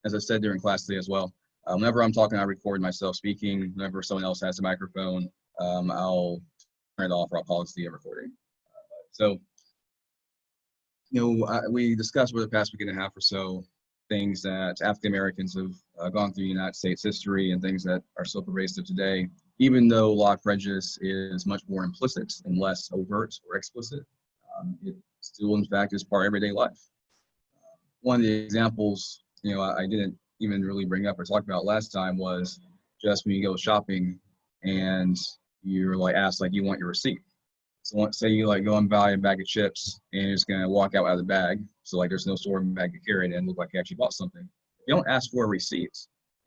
as I said during class today as well, whenever I'm talking, I record myself speaking. Whenever someone else has a microphone, I'll turn it off or I'll pause the recording. So, we discussed over the past week and a half or so things that African Americans have gone through United States history and things that are still pervasive today, even though a lot of prejudice is much more implicit and less overt or explicit. It still, in fact, is part of everyday life. One of the examples, I didn't even really bring up or talk about last time was just when you go shopping and you're like asked, like, you want your receipt. So let's say you like go and buy a bag of chips and you're just gonna walk out of the bag. So like there's no store in the bag to carry it and look like you actually bought something. If you don't ask for a receipt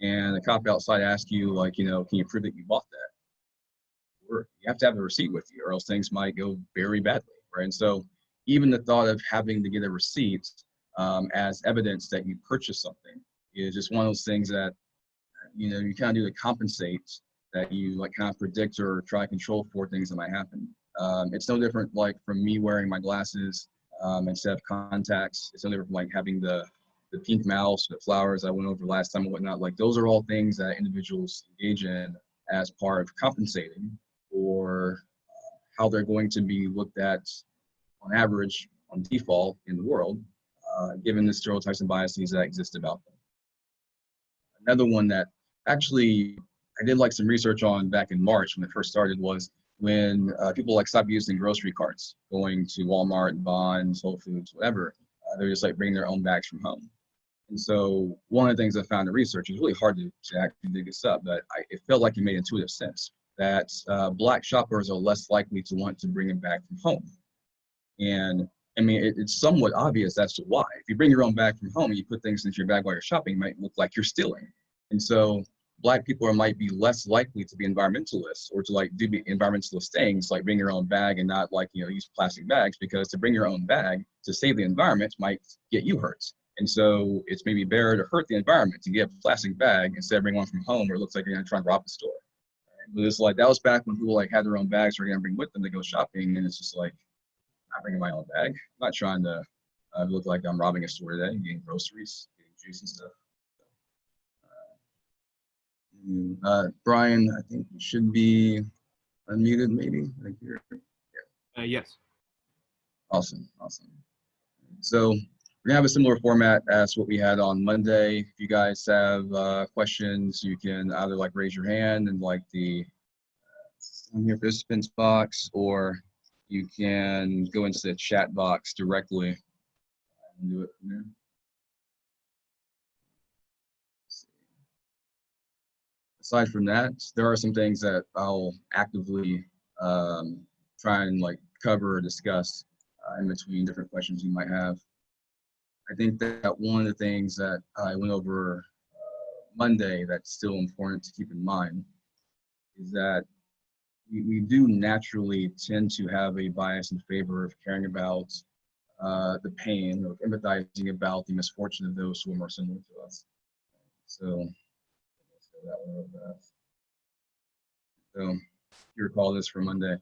and the cop outside asks you like, can you prove that you bought that? Or you have to have a receipt with you or else things might go very badly, right? And so even the thought of having to get a receipt as evidence that you purchased something is just one of those things that, you kind of do to compensate that you like kind of predict or try to control for things that might happen. It's no different like from me wearing my glasses instead of contacts. It's no different from like having the pink mouse, the flowers I went over last time and whatnot. Like those are all things that individuals engage in as part of compensating for how they're going to be looked at on average, on default in the world, given the stereotypes and biases that exist about them. Another one that actually I did like some research on back in March when it first started was when people like stopped using grocery carts, going to Walmart, Bonds, Whole Foods, whatever. They're just like bringing their own bags from home. And so one of the things I found in research, is really hard to actually dig this up, but it felt like it made intuitive sense that Black shoppers are less likely to want to bring a bag from home. And I mean, it's somewhat obvious as to why. If you bring your own bag from home and you put things into your bag while you're shopping, it might look like you're stealing. And so Black people might be less likely to be environmentalists or to like do environmentalist things like bring your own bag and not like, use plastic bags, because to bring your own bag to save the environment might get you hurt. And so it's maybe better to hurt the environment to get a plastic bag instead of bringing one from home where it looks like you're gonna try and rob the store. But it's like, that was back when people like had their own bags they're gonna bring with them to go shopping. And it's just like, I'm not bringing my own bag. I'm not trying to look like I'm robbing a store today, getting groceries, getting juice and stuff. Brian, I think you should be unmuted maybe. Like you're, yeah. Yes. Awesome. So we're gonna have a similar format as what we had on Monday. If you guys have questions, you can either like raise your hand in like the your participants box, or you can go into the chat box directly and do it from there. Aside from that, there are some things that I'll actively try and like cover or discuss in between different questions you might have. I think that one of the things that I went over Monday that's still important to keep in mind is that we do naturally tend to have a bias in favor of caring about the pain, of empathizing about the misfortune of those who are more similar to us. So that one real fast. So if you recall this from Monday,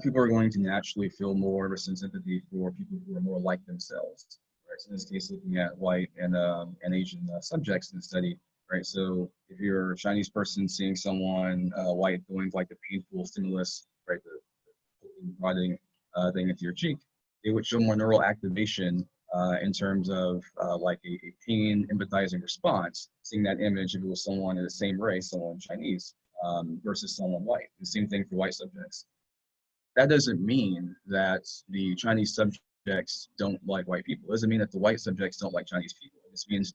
people are going to naturally feel more of a sense of sympathy for people who are more like themselves, right? So in this case, looking at white and Asian subjects in the study, right? So if you're a Chinese person seeing someone white going like the painful stimulus, right, the prodding thing into your cheek, it would show more neural activation in terms of like a pain empathizing response, seeing that image if it was someone of the same race, someone Chinese, versus someone white. The same thing for white subjects. That doesn't mean that the Chinese subjects don't like white people. It doesn't mean that the white subjects don't like Chinese people. It just means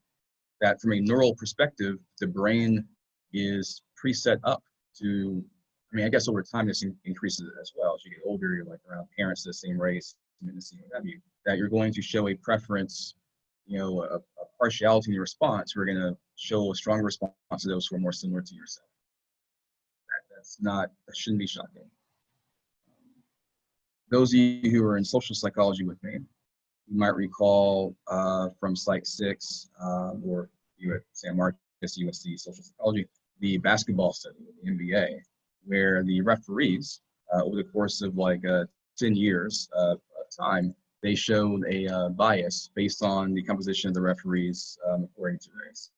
that from a neural perspective, the brain is preset up to, I mean, I guess over time this increases as well. As you get older, you're like around parents of the same race, what have you, that you're going to show a preference, a partiality in your response. We're going to show a stronger response to those who are more similar to yourself. That shouldn't be shocking. Those of you who are in social psychology with me, you might recall from Psych 6 or you at San Marcos, USD social psychology, the basketball study, the NBA, where the referees over the course of like 10 years of time, they showed a bias based on the composition of the referees according to race.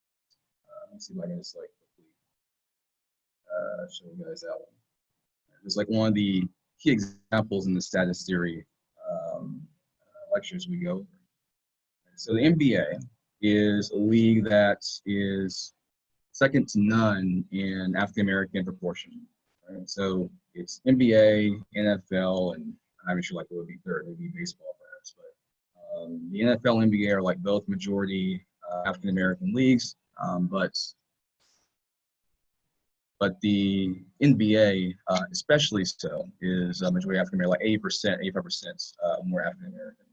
Let's see if I can just like quickly show you guys that one. It's like one of the key examples in the status theory lectures we go over. So the NBA is a league that is second to none in African American proportion. Right? So it's NBA, NFL, and I'm not sure like what would be third. It would be baseball perhaps, but the NFL and NBA are like both majority African American leagues, but the NBA, especially so, is majority African American, like 80%, 85% more African American.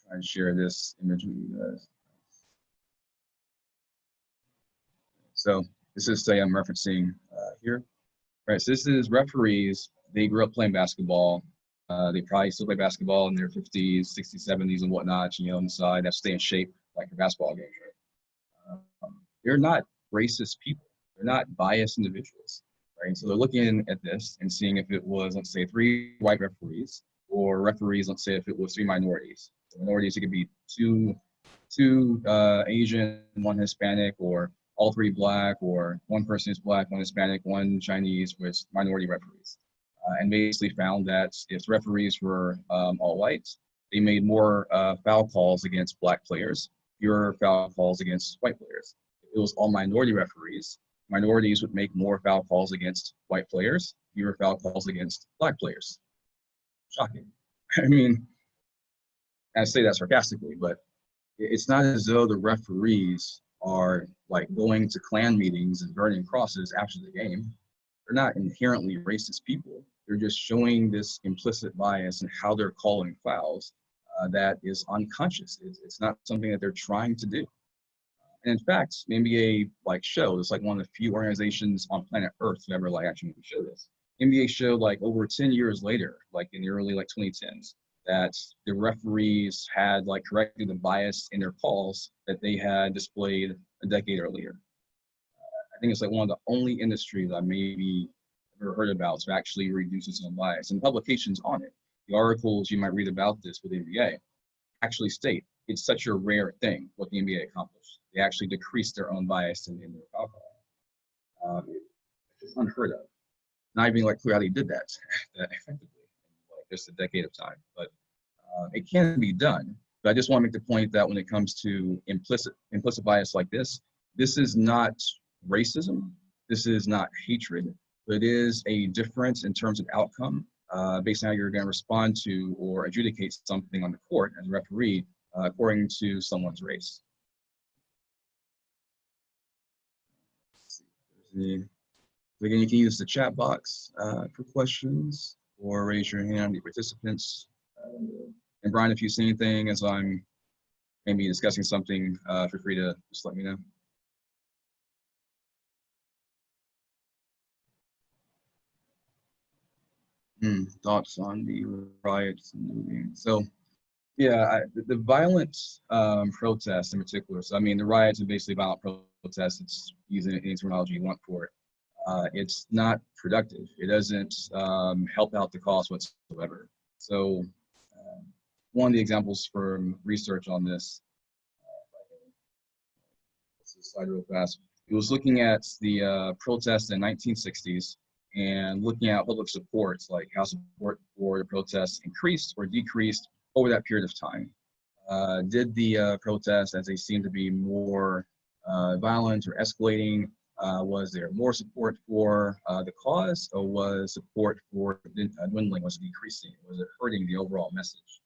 Try and share this image with you guys. So this is say I'm referencing here. Right, so this is referees. They grew up playing basketball. They probably still play basketball in their 50s, 60s, 70s, and whatnot. You know, on the side, that stay in shape like a basketball game. Right? They're not racist people. They're not biased individuals. Right? So they're looking at this and seeing if it was, let's say, 3 white referees, or referees, let's say, if it was 3 minorities. So minorities, it could be two Asian, 1 Hispanic, or all 3 black, or 1 person is black, 1 Hispanic, 1 Chinese, with minority referees. And basically found that if referees were all white, they made more foul calls against black players, fewer foul calls against white players. If it was all minority referees, minorities would make more foul calls against white players, fewer foul calls against black players. Shocking. I mean, I say that sarcastically, but it's not as though the referees are like going to Klan meetings and burning crosses after the game. They're not inherently racist people. They're just showing this implicit bias in how they're calling fouls that is unconscious. It's not something that they're trying to do. And in fact, the NBA like showed, it's like one of the few organizations on planet Earth who ever like actually show this. NBA showed like over 10 years later, like in the early like 2010s, that the referees had like corrected the bias in their calls that they had displayed a decade earlier. I think it's like one of the only industries I maybe ever heard about to actually reduce its own bias, and publications on it. The articles you might read about this with the NBA actually state it's such a rare thing what the NBA accomplished. They actually decreased their own bias in their alcohol. It's unheard of. Not even like clear how they did that effectively in like just a decade of time, but it can be done. But I just want to make the point that when it comes to implicit bias like this is not racism. This is not hatred, but it is a difference in terms of outcome based on how you're going to respond to or adjudicate something on the court as a referee according to someone's race. Again, you can use the chat box for questions or raise your hand, the participants. And Brian, if you see anything as I'm maybe discussing something, feel free to just let me know. Thoughts on the riots and looting. So, yeah, the violent protests in particular. So, I mean, the riots are basically violent protests. It's using any terminology you want for it. It's not productive. It doesn't help out the cause whatsoever. So, one of the examples from research on this, let's just slide real fast. It was looking at the protests in the 1960s and looking at public supports, like how support for the protests increased or decreased over that period of time. Did the protests, as they seem to be more violent or escalating, was there more support for the cause, or was support for dwindling, was it decreasing, was it hurting the overall message?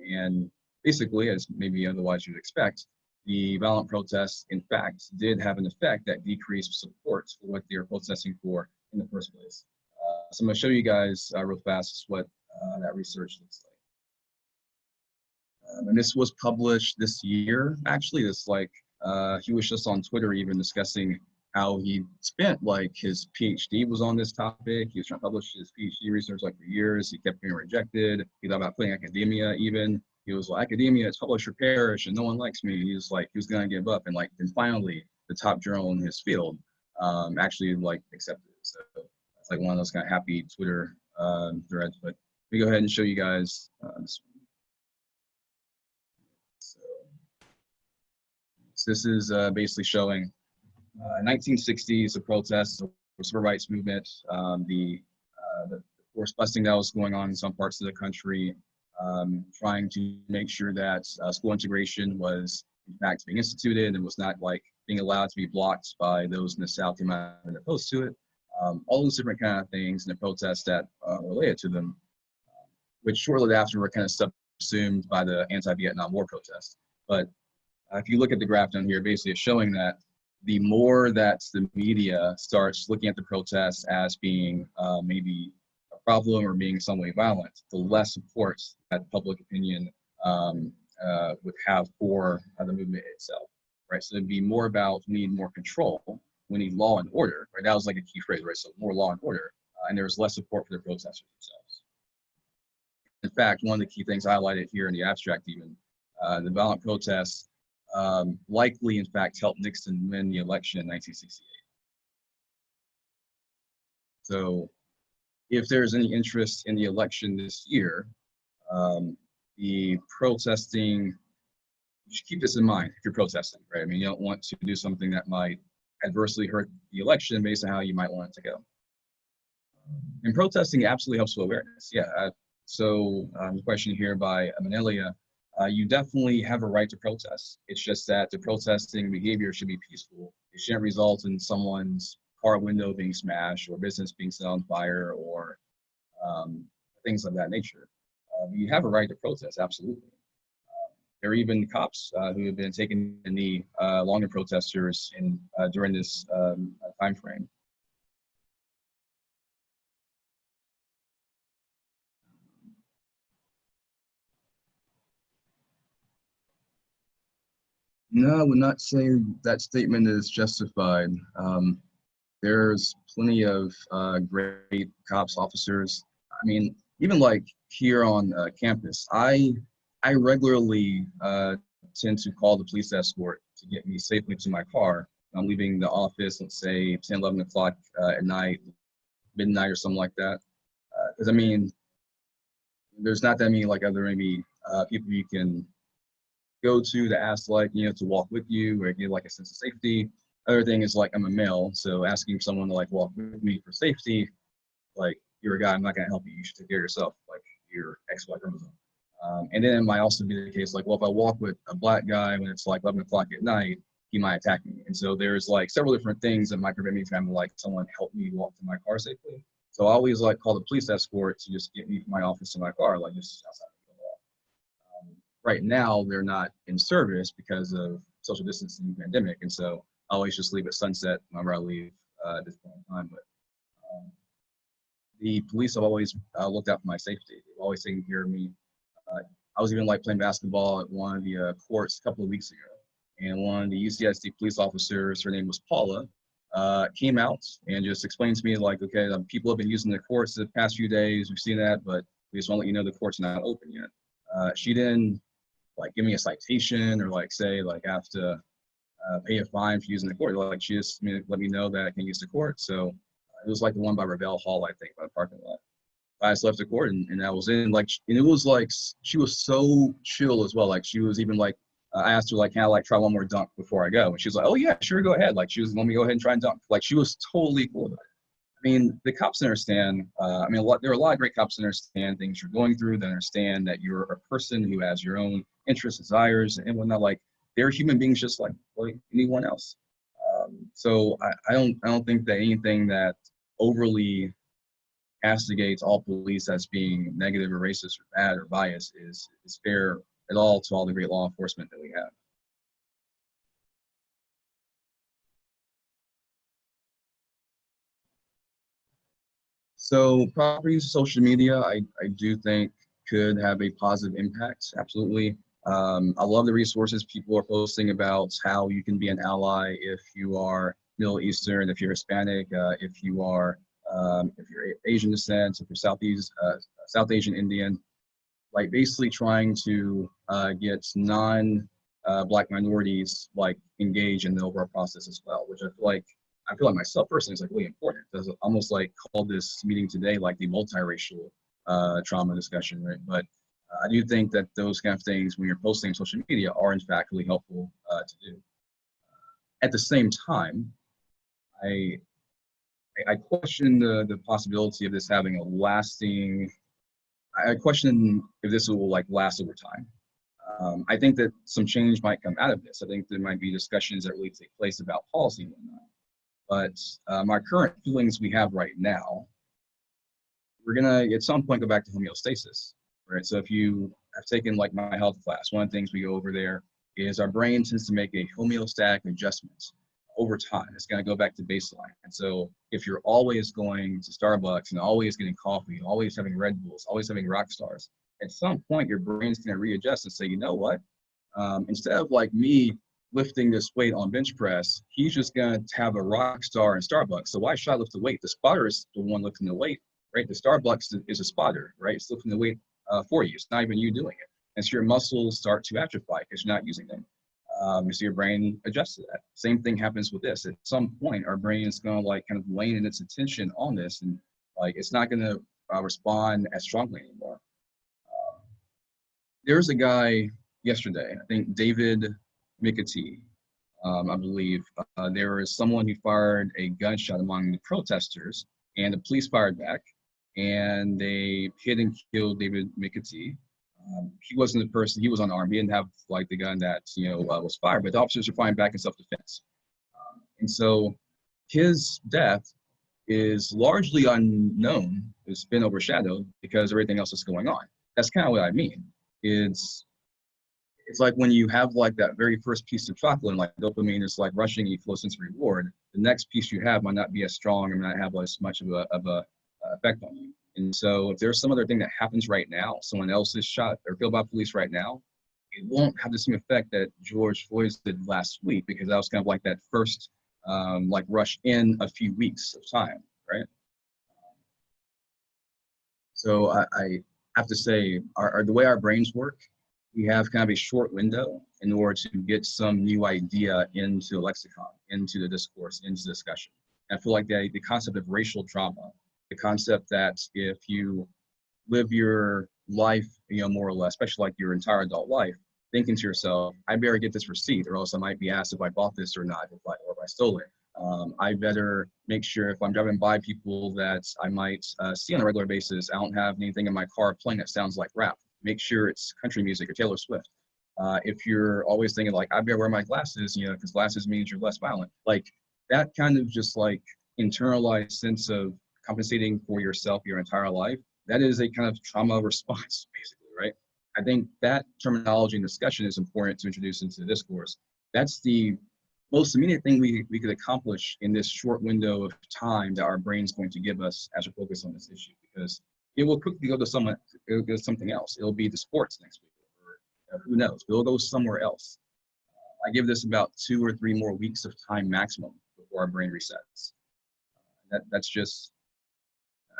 And basically, as maybe otherwise you'd expect, the violent protests, in fact, did have an effect that decreased support for what they were protesting for in the first place. So I'm going to show you guys real fast what that research looks like. And this was published this year, actually. This he was just on Twitter even discussing how he spent like his PhD was on this topic. He was trying to publish his PhD research like for years. He kept getting rejected. He thought about quitting academia even. He was like, academia is publish or perish, and no one likes me. He was like, he was gonna give up, and then finally, the top journal in his field actually accepted it. So it's like one of those kind of happy Twitter threads. But let me go ahead and show you guys this one. So this is basically showing 1960s, the protests, the civil rights movement, the forced busing that was going on in some parts of the country, trying to make sure that school integration was in fact being instituted and was not like being allowed to be blocked by those in the South who might have been opposed to it. All those different kind of things and the protests that related to them, which shortly after were kind of subsumed by the anti-Vietnam War protests. But if you look at the graph down here, basically it's showing that the more that the media starts looking at the protests as being maybe a problem or being in some way violent, the less support that public opinion would have for the movement itself, right? So it'd be more about we need more control, we need law and order, right? That was like a key phrase, right? So more law and order, and there was less support for the protesters themselves. In fact, one of the key things highlighted here in the abstract even, the violent protests likely, in fact, helped Nixon win the election in 1968. So if there's any interest in the election this year, the protesting, you should keep this in mind if you're protesting, right? I mean, you don't want to do something that might adversely hurt the election based on how you might want it to go. And protesting absolutely helps with awareness. Yeah, so the question here by Manelia, you definitely have a right to protest. It's just that the protesting behavior should be peaceful. It shouldn't result in someone's car window being smashed or business being set on fire or things of that nature. You have a right to protest, absolutely. There are even cops who have been taking the knee along the protesters during this time frame. No, I would not say that statement is justified. There's plenty of great cops, officers. I mean, even like here on campus, I regularly tend to call the police escort to get me safely to my car. I'm leaving the office, let's say 10, 11 o'clock at night, midnight or something like that. Because I mean, there's not that many like other maybe people you can go to ask like, you know, to walk with you or get like a sense of safety. Other thing is like I'm a male, so asking someone to like walk with me for safety, like you're a guy, I'm not gonna help you. You should take care of yourself, like your XY chromosome. And then it might also be the case like, well, if I walk with a black guy when it's like 11 o'clock at night, he might attack me. And so there's like several different things that might prevent me from having like someone help me walk to my car safely. So I always like call the police escort to just get me from my office to my car, like just outside of the law. Right now, they're not in service because of social distancing pandemic. And so I always just leave at sunset whenever I leave at this point in time. But the police have always looked out for my safety. They've always taken care of me. I was even like playing basketball at one of the courts a couple of weeks ago. And one of the UCSD police officers, her name was Paula, came out and just explained to me like, okay, people have been using the courts the past few days. We've seen that, but we just want to let you know the court's not open yet. She didn't like give me a citation or like say like I have to pay a fine for using the court. Like she just let me know that I can use the court. So it was like the one by Ravel Hall, I think, by the parking lot. I just left the court and I was in like, and it was like, she was so chill as well. Like she was even like, I asked her like, can I like try one more dunk before I go? And she was like, oh yeah, sure, go ahead. Like she was letting me go ahead and try and dunk. Like she was totally cool with it. I mean, the cops understand, I mean, there are a lot of great cops that understand things you're going through, that understand that you're a person who has your own interests, desires, and whatnot. Like they're human beings just like anyone else. So I don't think that anything that overly castigates all police as being negative or racist or bad or biased is fair at all to all the great law enforcement that we have. So proper use of social media, I do think could have a positive impact, absolutely. I love the resources people are posting about how you can be an ally if you are Middle Eastern, if you're Hispanic, if you're Asian descent, if you're South Asian Indian, like basically trying to get non-Black minorities like engaged in the overall process as well, which I feel like myself personally is like really important. Because almost like called this meeting today like the multiracial trauma discussion, right? But I do think that those kind of things when you're posting on social media are in fact really helpful to do. At the same time, I question the possibility of this having a lasting. I question if this will like last over time. I think that some change might come out of this. I think there might be discussions that really take place about policy and whatnot. But my current feelings we have right now, we're gonna at some point go back to homeostasis, right? So if you have taken like my health class, one of the things we go over there is our brain tends to make a homeostatic adjustment over time. It's gonna go back to baseline. And so if you're always going to Starbucks and always getting coffee, always having Red Bulls, always having rock stars, at some point your brain's gonna readjust and say, you know what? Instead of like me lifting this weight on bench press, he's just gonna have a rock star in Starbucks. So why should I lift the weight? The spotter is the one lifting the weight, right? The Starbucks is a spotter, right? It's lifting the weight for you. It's not even you doing it. And so your muscles start to atrophy because you're not using them. So your brain adjusts to that. Same thing happens with this. At some point, our brain is gonna like kind of wane its attention on this, and like it's not gonna respond as strongly anymore. There's a guy yesterday, I think David McAtee, I believe. There was someone who fired a gunshot among the protesters, and the police fired back, and they hit and killed David McAtee. He wasn't the person, he was unarmed. He didn't have like the gun that, was fired, but the officers are firing back in self-defense. And so his death is largely unknown. It's been overshadowed because everything else is going on. That's kind of what I mean. It's like when you have like that very first piece of chocolate and like dopamine is like rushing you for a sense of reward, the next piece you have might not be as strong and not have as much of a effect on you. And so if there's some other thing that happens right now, someone else is shot or killed by police right now, it won't have the same effect that George Floyd did last week, because that was kind of like that first like rush in a few weeks of time, right? So I have to say, the way our brains work, we have kind of a short window in order to get some new idea into the lexicon, into the discourse, into discussion. And I feel like the concept of racial trauma, the concept that if you live your life, more or less, especially like your entire adult life, thinking to yourself, I better get this receipt or else I might be asked if I bought this or not, or if I stole it. I better make sure if I'm driving by people that I might see on a regular basis, I don't have anything in my car playing that sounds like rap. Make sure it's country music or Taylor Swift. If you're always thinking like, I better wear my glasses, because glasses means you're less violent. Like that kind of just like internalized sense of compensating for yourself your entire life, that is a kind of trauma response, basically, right? I think that terminology and discussion is important to introduce into the discourse. That's the most immediate thing we could accomplish in this short window of time that our brain's going to give us as we focus on this issue, because it will quickly go to something else. It'll be the sports next week, or who knows, it'll go somewhere else. I give this about 2 or 3 more weeks of time maximum before our brain resets. That's just,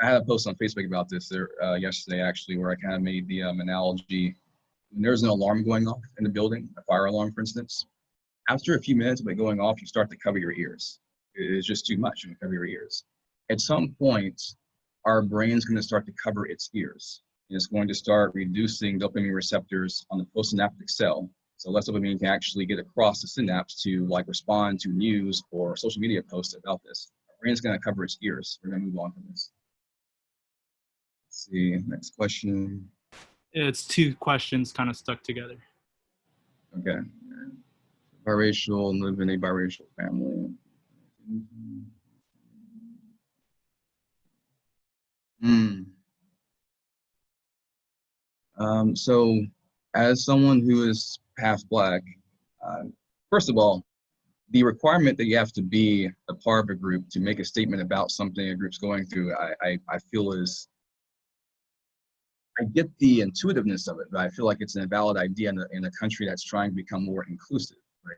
I had a post on Facebook about this yesterday, actually, where I kind of made the analogy. When there's an alarm going off in the building, a fire alarm, for instance, after a few minutes of it going off, you start to cover your ears. It's just too much, you cover your ears. At some point, our brain's going to start to cover its ears. And it's going to start reducing dopamine receptors on the postsynaptic cell. So less dopamine can actually get across the synapse to like respond to news or social media posts about this. Our brain's going to cover its ears. We're going to move on from this. Let's see, next question. It's 2 questions kind of stuck together. Okay. Biracial, live in a biracial family. So as someone who is half Black, first of all, the requirement that you have to be a part of a group to make a statement about something a group's going through, I feel is, I get the intuitiveness of it, but I feel like it's an invalid idea in a country that's trying to become more inclusive, right?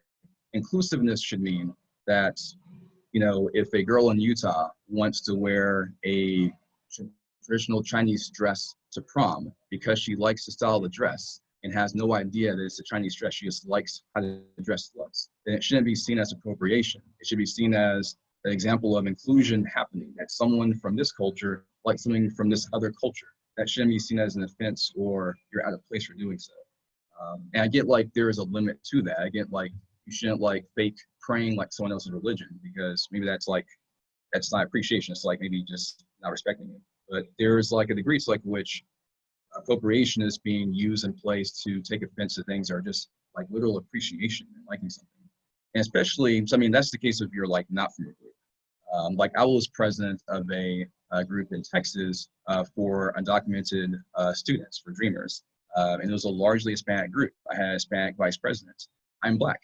Inclusiveness should mean that, if a girl in Utah wants to wear a traditional Chinese dress to prom because she likes the style of the dress and has no idea that it's a Chinese dress, she just likes how the dress looks, then it shouldn't be seen as appropriation. It should be seen as an example of inclusion happening, that someone from this culture likes something from this other culture. That shouldn't be seen as an offense or you're out of place for doing so. And I get like there is a limit to that. I get like you shouldn't like fake praying like someone else's religion, because maybe that's not appreciation. It's like maybe just not respecting it. But there's like a degree to like which appropriation is being used in place to take offense to things that are just like literal appreciation and liking something. And especially, so I mean, that's the case if you're like not from a group. Like I was president of a group in Texas for undocumented students, for Dreamers. And it was a largely Hispanic group. I had a Hispanic vice president. I'm Black.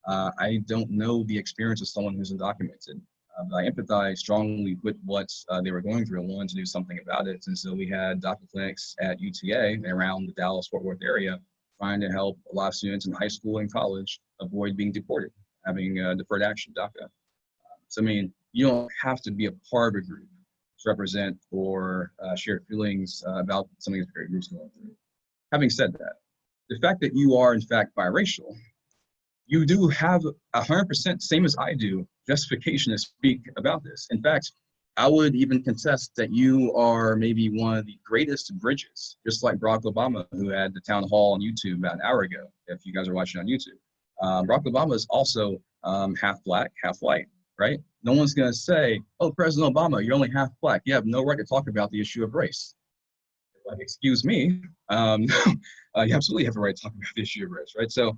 I don't know the experience of someone who's undocumented. But I empathize strongly with what they were going through and wanted to do something about it. And so we had DACA clinics at UTA and around the Dallas-Fort Worth area trying to help a lot of students in high school and college avoid being deported, having deferred action, DACA. So, I mean, you don't have to be a part of a group to represent or share feelings about something that groups going through. Having said that, the fact that you are in fact biracial, you do have 100%, same as I do, justification to speak about this. In fact, I would even contest that you are maybe one of the greatest bridges, just like Barack Obama, who had the town hall on YouTube about an hour ago, if you guys are watching on YouTube. Barack Obama is also half Black, half white, right? No one's gonna say, oh, President Obama, you're only half Black. You have no right to talk about the issue of race. Like, excuse me, you absolutely have a right to talk about the issue of race, right? So,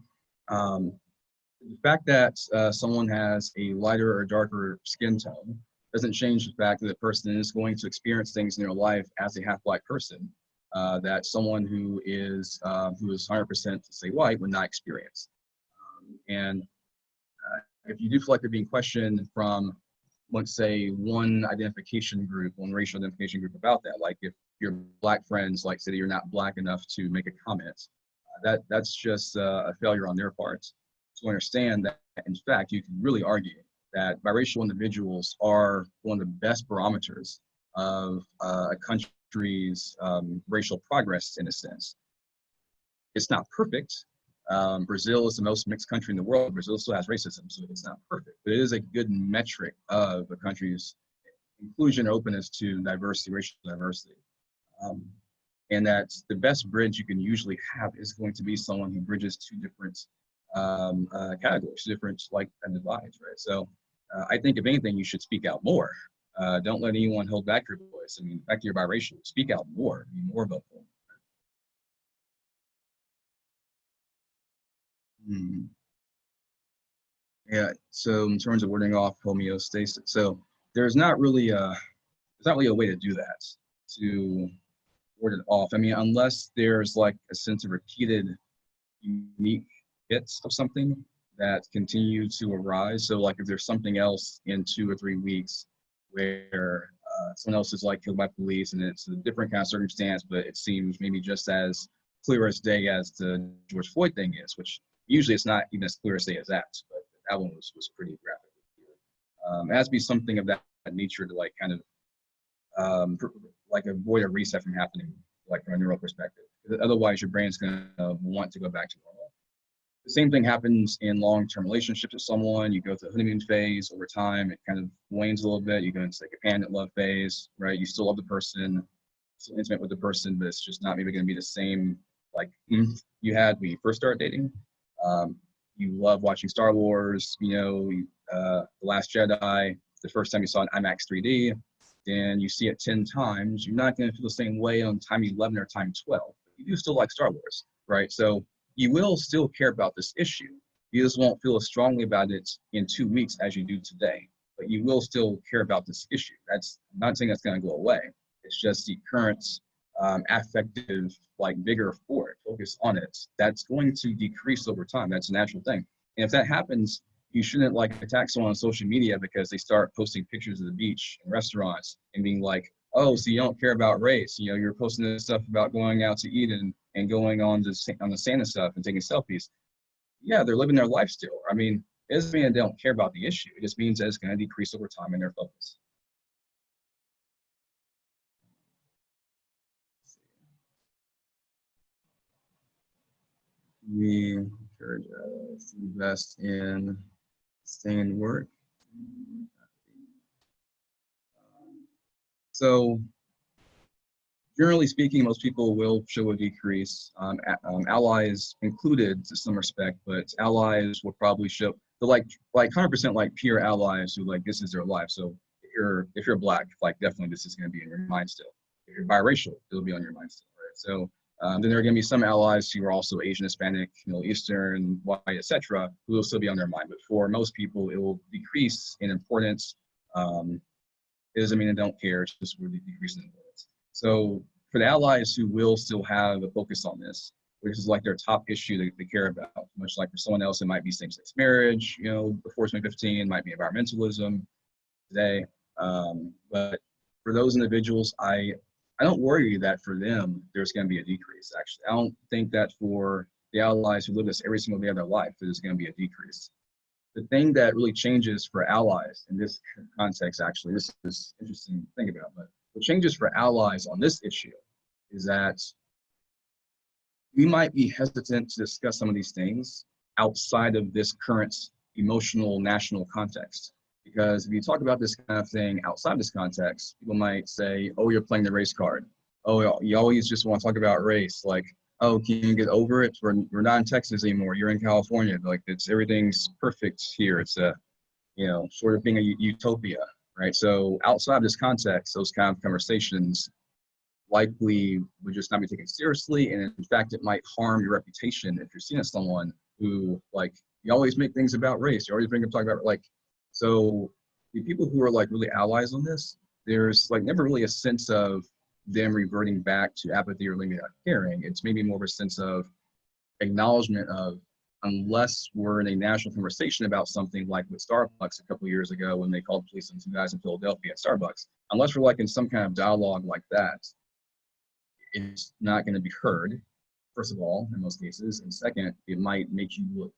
the fact that someone has a lighter or darker skin tone doesn't change the fact that the person is going to experience things in their life as a half-Black person that someone who is 100% to say white would not experience. And if you do feel like you're being questioned from, let's say, one identification group, one racial identification group about that, like if your Black friends like say that you're not Black enough to make a comment, that's just a failure on their part. To understand that, in fact, you can really argue that biracial individuals are one of the best barometers of a country's racial progress, in a sense. It's not perfect. Brazil is the most mixed country in the world. Brazil still has racism, so it's not perfect. But it is a good metric of a country's inclusion, openness to diversity, racial diversity. And that the best bridge you can usually have is going to be someone who bridges two different categories, different like divides, right? So I think if anything, you should speak out more. Don't let anyone hold back your voice. I mean, back to your biracial, speak out more, be more vocal. Yeah. So in terms of wording off homeostasis, so there's not really a way to do that, to word it off. I mean, unless there's like a sense of repeated, unique hits of something that continue to arise. So like if there's something else in 2 or 3 weeks where someone else is like killed by police and it's a different kind of circumstance, but it seems maybe just as clear as day as the George Floyd thing is, which usually it's not even as clear as day as that, but that one was pretty graphic. It has to be something of that nature to like kind of like avoid a reset from happening, like from a neural perspective. Otherwise your brain's gonna want to go back to normal. The same thing happens in long-term relationships with someone. You go through the honeymoon phase. Over time, it kind of wanes a little bit. You go into like a abandoned love phase, right? You still love the person, still intimate with the person, but it's just not maybe going to be the same like you had when you first started dating. You love watching Star Wars, The Last Jedi. The first time you saw an IMAX 3D, and you see it 10 times, you're not going to feel the same way on time 11 or time 12. You do still like Star Wars, right? So you will still care about this issue. You just won't feel as strongly about it in 2 weeks as you do today, but you will still care about this issue. I'm not saying that's going to go away. It's just the current affective vigor for it, focus on it. That's going to decrease over time. That's a natural thing. And if that happens, you shouldn't attack someone on social media because they start posting pictures of the beach and restaurants and being like, oh, so you don't care about race. You're posting this stuff about going out to eat and going on the sand and stuff and taking selfies. Yeah, they're living their life still. I mean, it doesn't mean they don't care about the issue. It just means that it's going to decrease over time in their focus. We encourage us to invest in sustained work. So generally speaking, most people will show a decrease, allies included to some respect, but allies will probably show the like 100% like pure allies who like this is their life. So if you're black, like definitely this is going to be in your mind still. If you're biracial, it'll be on your mind still, right? So then there are going to be some allies who are also Asian, Hispanic, Middle Eastern, white, etc., who will still be on their mind. But for most people, it will decrease in importance. It doesn't mean they don't care, it's just really decrease in importance. So for the allies who will still have a focus on this, which is like their top issue that they care about, much like for someone else, it might be same-sex marriage, before 2015, it might be environmentalism today. But for those individuals, I don't worry that for them, there's going to be a decrease, actually. I don't think that for the allies who live this every single day of their life, there's going to be a decrease. The thing that really changes for allies in this context, actually, this is interesting to think about, but what changes for allies on this issue is that we might be hesitant to discuss some of these things outside of this current emotional national context. Because if you talk about this kind of thing outside this context, people might say, oh, you're playing the race card. Oh, you always just want to talk about race. Like, oh, can you get over it? We're not in Texas anymore. You're in California. Like, everything's perfect here. It's sort of being a utopia, right? So outside this context, those kind of conversations likely would just not be taken seriously. And in fact, it might harm your reputation if you're seen as someone who, like, you always make things about race. You always bring up talking about, like, so the people who are like really allies on this, there's like never really a sense of them reverting back to apathy or maybe not caring. It's maybe more of a sense of acknowledgement of, unless we're in a national conversation about something like with Starbucks a couple of years ago when they called police on some guys in Philadelphia at Starbucks, unless we're like in some kind of dialogue like that, it's not going to be heard, first of all, in most cases. And second, it might make you look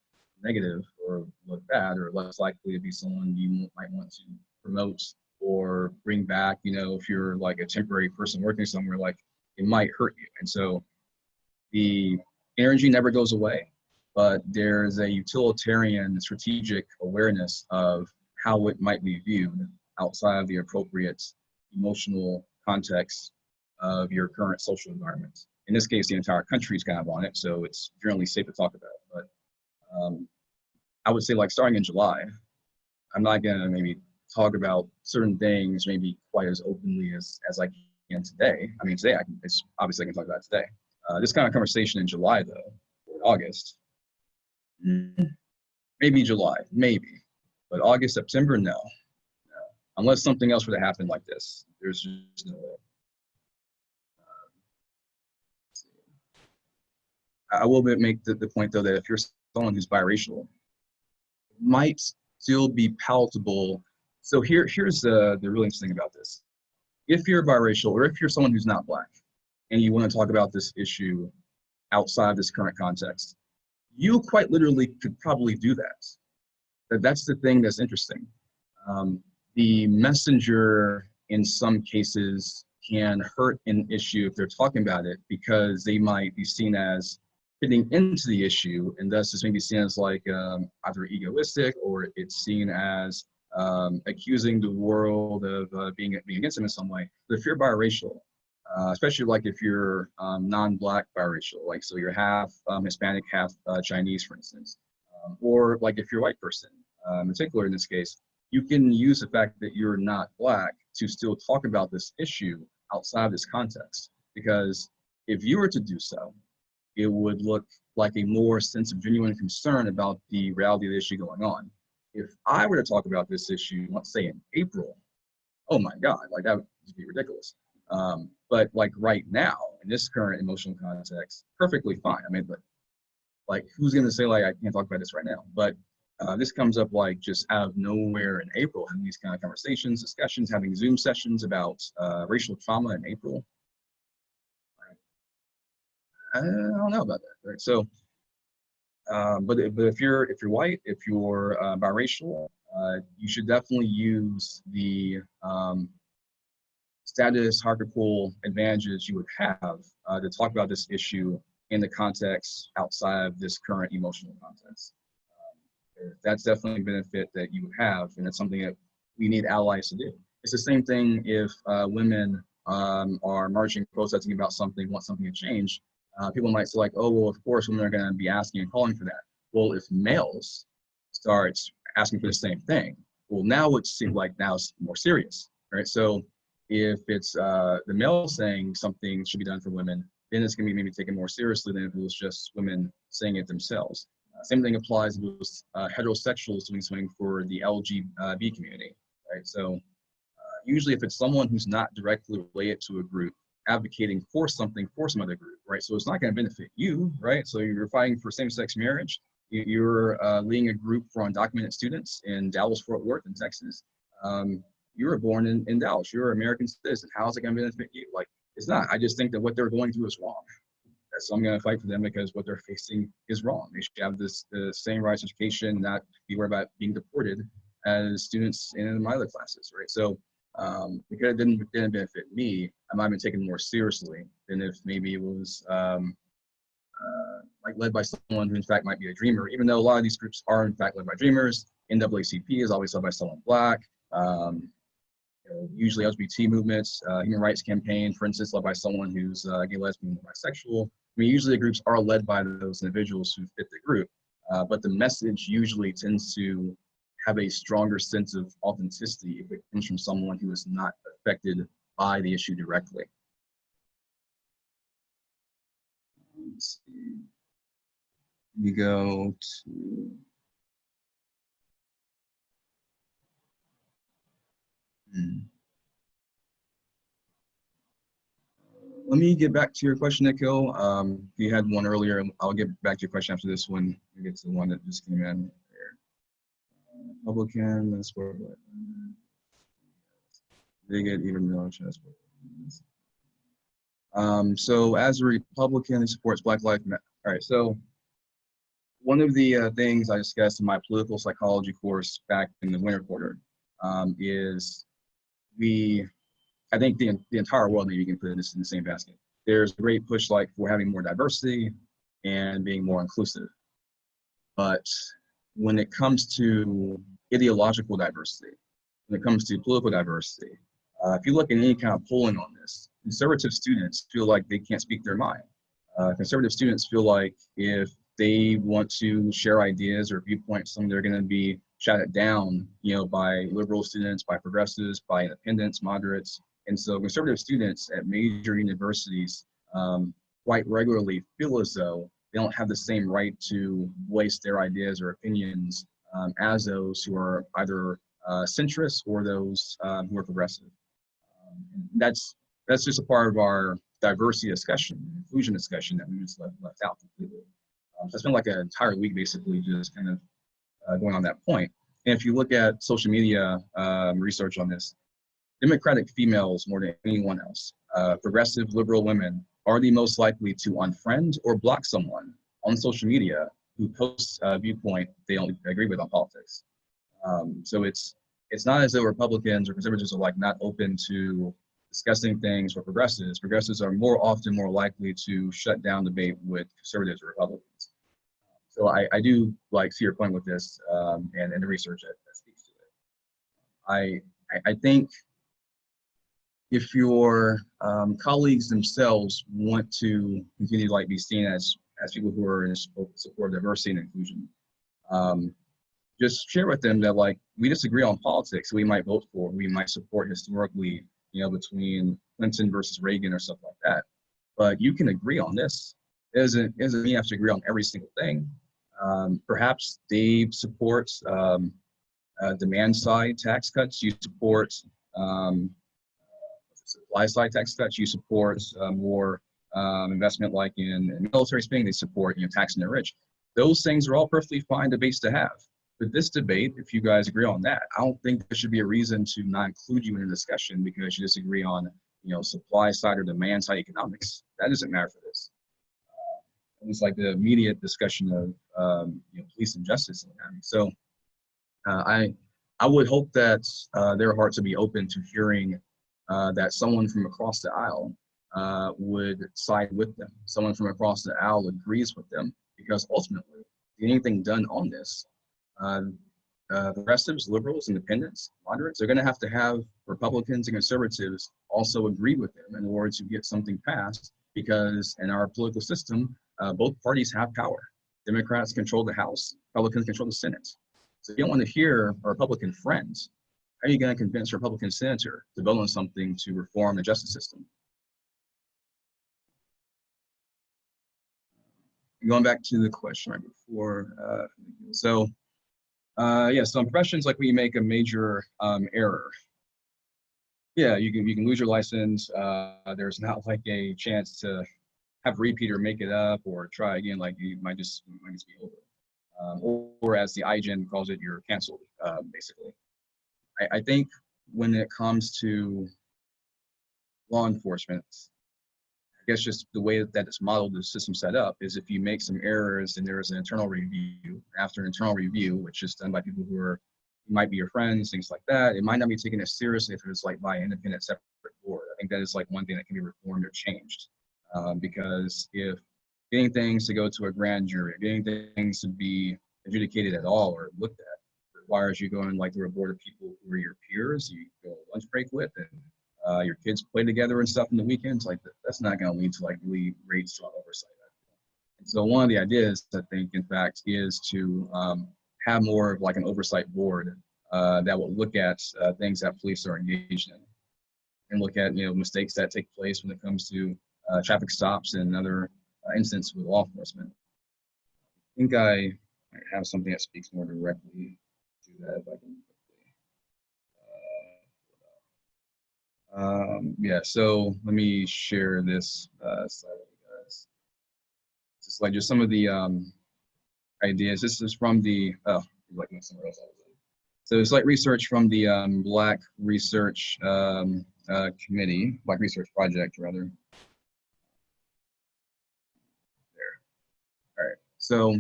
negative or look bad, or less likely to be someone you might want to promote or bring back, if you're like a temporary person working somewhere, like it might hurt you. And so the energy never goes away, but there's a utilitarian strategic awareness of how it might be viewed outside of the appropriate emotional context of your current social environment. In this case, the entire country is kind of on it, so it's generally safe to talk about. But I would say, like, starting in July, I'm not going to maybe talk about certain things maybe quite as openly as I can today. I mean, today, it's obviously I can talk about it today. This kind of conversation in July, though, or August, maybe July, maybe. But August, September, no. Unless something else were to happen like this, there's just no way. I will make the point, though, that if you're someone who's biracial, it might still be palatable. So here's the really interesting about this. If you're biracial, or if you're someone who's not black, and you want to talk about this issue outside this current context, you quite literally could probably do that. That's the thing that's interesting. The messenger, in some cases, can hurt an issue if they're talking about it, because they might be seen as fitting into the issue, and thus it's maybe seen as like either egoistic, or it's seen as accusing the world of being against them in some way. But if you're biracial, especially like if you're non-black biracial, like so you're half Hispanic, half Chinese, for instance, or like if you're a white person, in particular in this case, you can use the fact that you're not black to still talk about this issue outside of this context. Because if you were to do so, it would look like a more sense of genuine concern about the reality of the issue going on. If I were to talk about this issue, let's say in April, oh my God, like that would just be ridiculous. But like right now, in this current emotional context, perfectly fine. I mean, but like who's gonna say like I can't talk about this right now? But this comes up like just out of nowhere in April, having these kind of conversations, discussions, having Zoom sessions about racial trauma in April. I don't know about that, right? So, but if you're white, if you're biracial, you should definitely use the status hierarchical advantages you would have to talk about this issue in the context outside of this current emotional context. That's definitely a benefit that you would have, and it's something that we need allies to do. It's the same thing if women are marching, protesting about something, want something to change, people might say like, oh, well, of course, women are going to be asking and calling for that. Well, if males start asking for the same thing, well, now it seems like now it's more serious, right? So if it's the male saying something should be done for women, then it's going to be maybe taken more seriously than if it was just women saying it themselves. Same thing applies with heterosexuals doing something for the LGBT community, right? So usually if it's someone who's not directly related to a group advocating for something for some other group, right? So it's not going to benefit you, right? So you're fighting for same-sex marriage. You're leading a group for undocumented students in Dallas-Fort Worth in Texas. You were born in Dallas. You're an American citizen. How is it going to benefit you? Like, it's not. I just think that what they're going through is wrong. So I'm going to fight for them because what they're facing is wrong. They should have the same rights to education, not be worried about being deported as students in my other classes, right? So because it didn't benefit me, I might have been taken more seriously than if maybe it was like led by someone who in fact might be a dreamer, even though a lot of these groups are in fact led by dreamers. NAACP is always led by someone Black. Usually LGBT movements, human rights campaign, for instance, led by someone who's gay, lesbian, bisexual. I mean, usually the groups are led by those individuals who fit the group, but the message usually tends to have a stronger sense of authenticity if it comes from someone who is not affected by the issue directly. Let's see. We go to let me get back to your question, Nikhil. You had one earlier. I'll get back to your question after this one. We get to the one that just came in. Republican, that's where they get even more chance. So as a Republican, he supports Black Lives Matter. All right, so one of the things I discussed in my political psychology course back in the winter quarter is I think the entire world, maybe you can put this in the same basket. There's a great push like for having more diversity and being more inclusive. But when it comes to ideological diversity, when it comes to political diversity, if you look at any kind of polling on this, conservative students feel like they can't speak their mind. Conservative students feel like if they want to share ideas or viewpoints, they're going to be shouted down, by liberal students, by progressives, by independents, moderates. And so conservative students at major universities quite regularly feel as though they don't have the same right to voice their ideas or opinions as those who are either centrist or those who are progressive. That's just a part of our diversity discussion, inclusion discussion that we just left out completely. So I spent like an entire week basically just kind of going on that point. And if you look at social media research on this, Democratic females more than anyone else, progressive liberal women are the most likely to unfriend or block someone on social media who posts a viewpoint they don't agree with on politics. So it's not as though Republicans or conservatives are like not open to discussing things for progressives. Progressives are often more likely to shut down debate with conservatives or Republicans. So I do see your point with this and the research that speaks to it. I think if your colleagues themselves want to continue to be seen as people who are in support of diversity and inclusion, just share with them that we disagree on politics. We might vote for, we might support historically, between Clinton versus Reagan or stuff like that. But you can agree on this. It doesn't mean you have to agree on every single thing. Perhaps Dave supports demand side tax cuts. You support supply side tax cuts. You support more investment in military spending. They support taxing the rich. Those things are all perfectly fine debates to have. But this debate, if you guys agree on that, I don't think there should be a reason to not include you in a discussion because you disagree on supply side or demand side economics. That doesn't matter for this. It's like the immediate discussion of police and justice. So I would hope that their hearts would be open to hearing that someone from across the aisle would side with them. Someone from across the aisle agrees with them, because ultimately, anything done on this, progressives, liberals, independents, moderates, they're going to have Republicans and conservatives also agree with them in order to get something passed, because in our political system, both parties have power. Democrats control the House, Republicans control the Senate. So if you don't want to hear a Republican friend, how are you going to convince a Republican senator to vote on something to reform the justice system? Going back to the question right before, so impressions, like when you make a major error, yeah, you can lose your license. There's not like a chance to have a repeater, make it up, or try again. Like you might just be over. Or as the IGN calls it, you're canceled, basically. I think when it comes to law enforcement, I guess just the way that it's modeled, the system set up, is if you make some errors and there is an internal review, after an internal review, which is done by people who might be your friends, things like that, it might not be taken as seriously if it's like by an independent separate board. I think that is like one thing that can be reformed or changed. Because if getting things to go to a grand jury, getting things to be adjudicated at all or looked at requires you going like through a board of people who are your peers, you go on lunch break with, and your kids play together and stuff in the weekends, like that's not going to lead to like really great strong oversight. And so one of the ideas, I think, in fact, is to have more of like an oversight board that will look at things that police are engaged in, and look at mistakes that take place when it comes to traffic stops and other incidents with law enforcement. I think I might have something that speaks more directly to that, if I can quickly. So let me share this slide with you guys. Just like some of the ideas. This is from the somewhere else. So it's like research from the Black Research Committee, Black Research Project, rather. There. All right. So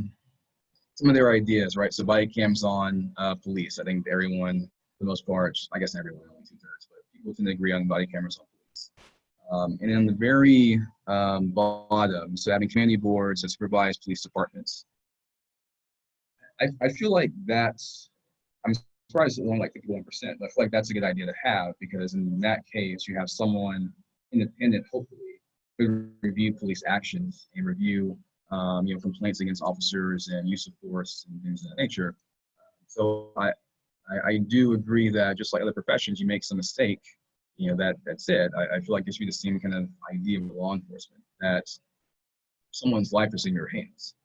some of their ideas, right? So body cams on police. I think everyone, for the most part, I guess not everyone, only 2/3, but people tend to agree on body cameras on police. And in the very bottom, so having community boards that supervise police departments. I feel like I'm surprised it's only like 51%, but I feel like that's a good idea to have, because in that case, you have someone independent, hopefully, who review police actions and review complaints against officers and use of force and things of that nature. So I do agree that just like other professions, you make some mistake, that's it. I feel like there should be the same kind of idea with law enforcement, that someone's life is in your hands.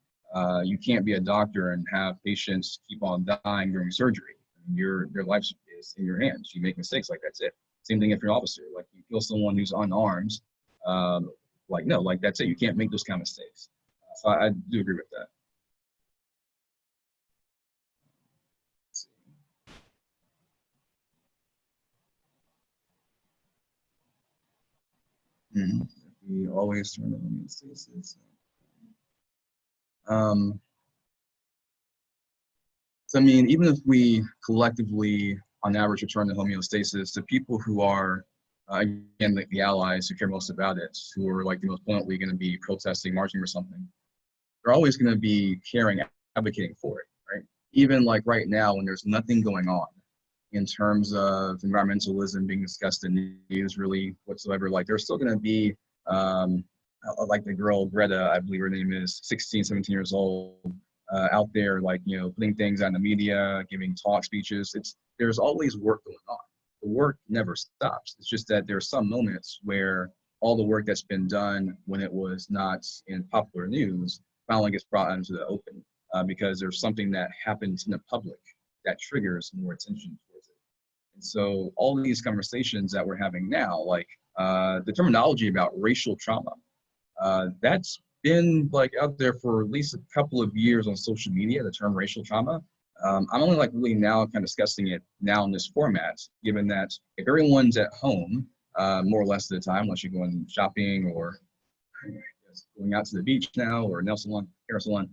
You can't be a doctor and have patients keep on dying during surgery. Your life is in your hands. You make mistakes, like that's it. Same thing if you're an officer, like you kill someone who's unarmed, that's it. You can't make those kind of mistakes. So I do agree with that. We always turn to homeostasis. So I mean, even if we collectively, on average, return to homeostasis, the people who are, again, the allies who care most about it, who are like the most bluntly going to be protesting, marching for something, they're always going to be caring, advocating for it, right? Even like right now, when there's nothing going on in terms of environmentalism being discussed in the news really whatsoever, like there's still going to be, like the girl Greta, I believe her name is, 16, 17 years old, out there, like, putting things on the media, giving talk speeches. There's always work going on. The work never stops. It's just that there's some moments where all the work that's been done when it was not in popular news finally gets brought into the open, because there's something that happens in the public that triggers more attention towards it. And so all of these conversations that we're having now, like the terminology about racial trauma, that's been like out there for at least a couple of years on social media, the term racial trauma. I'm only like really now kind of discussing it now in this format, given that if everyone's at home, more or less of the time, unless you're going shopping or going out to the beach now or nail salon, hair salon,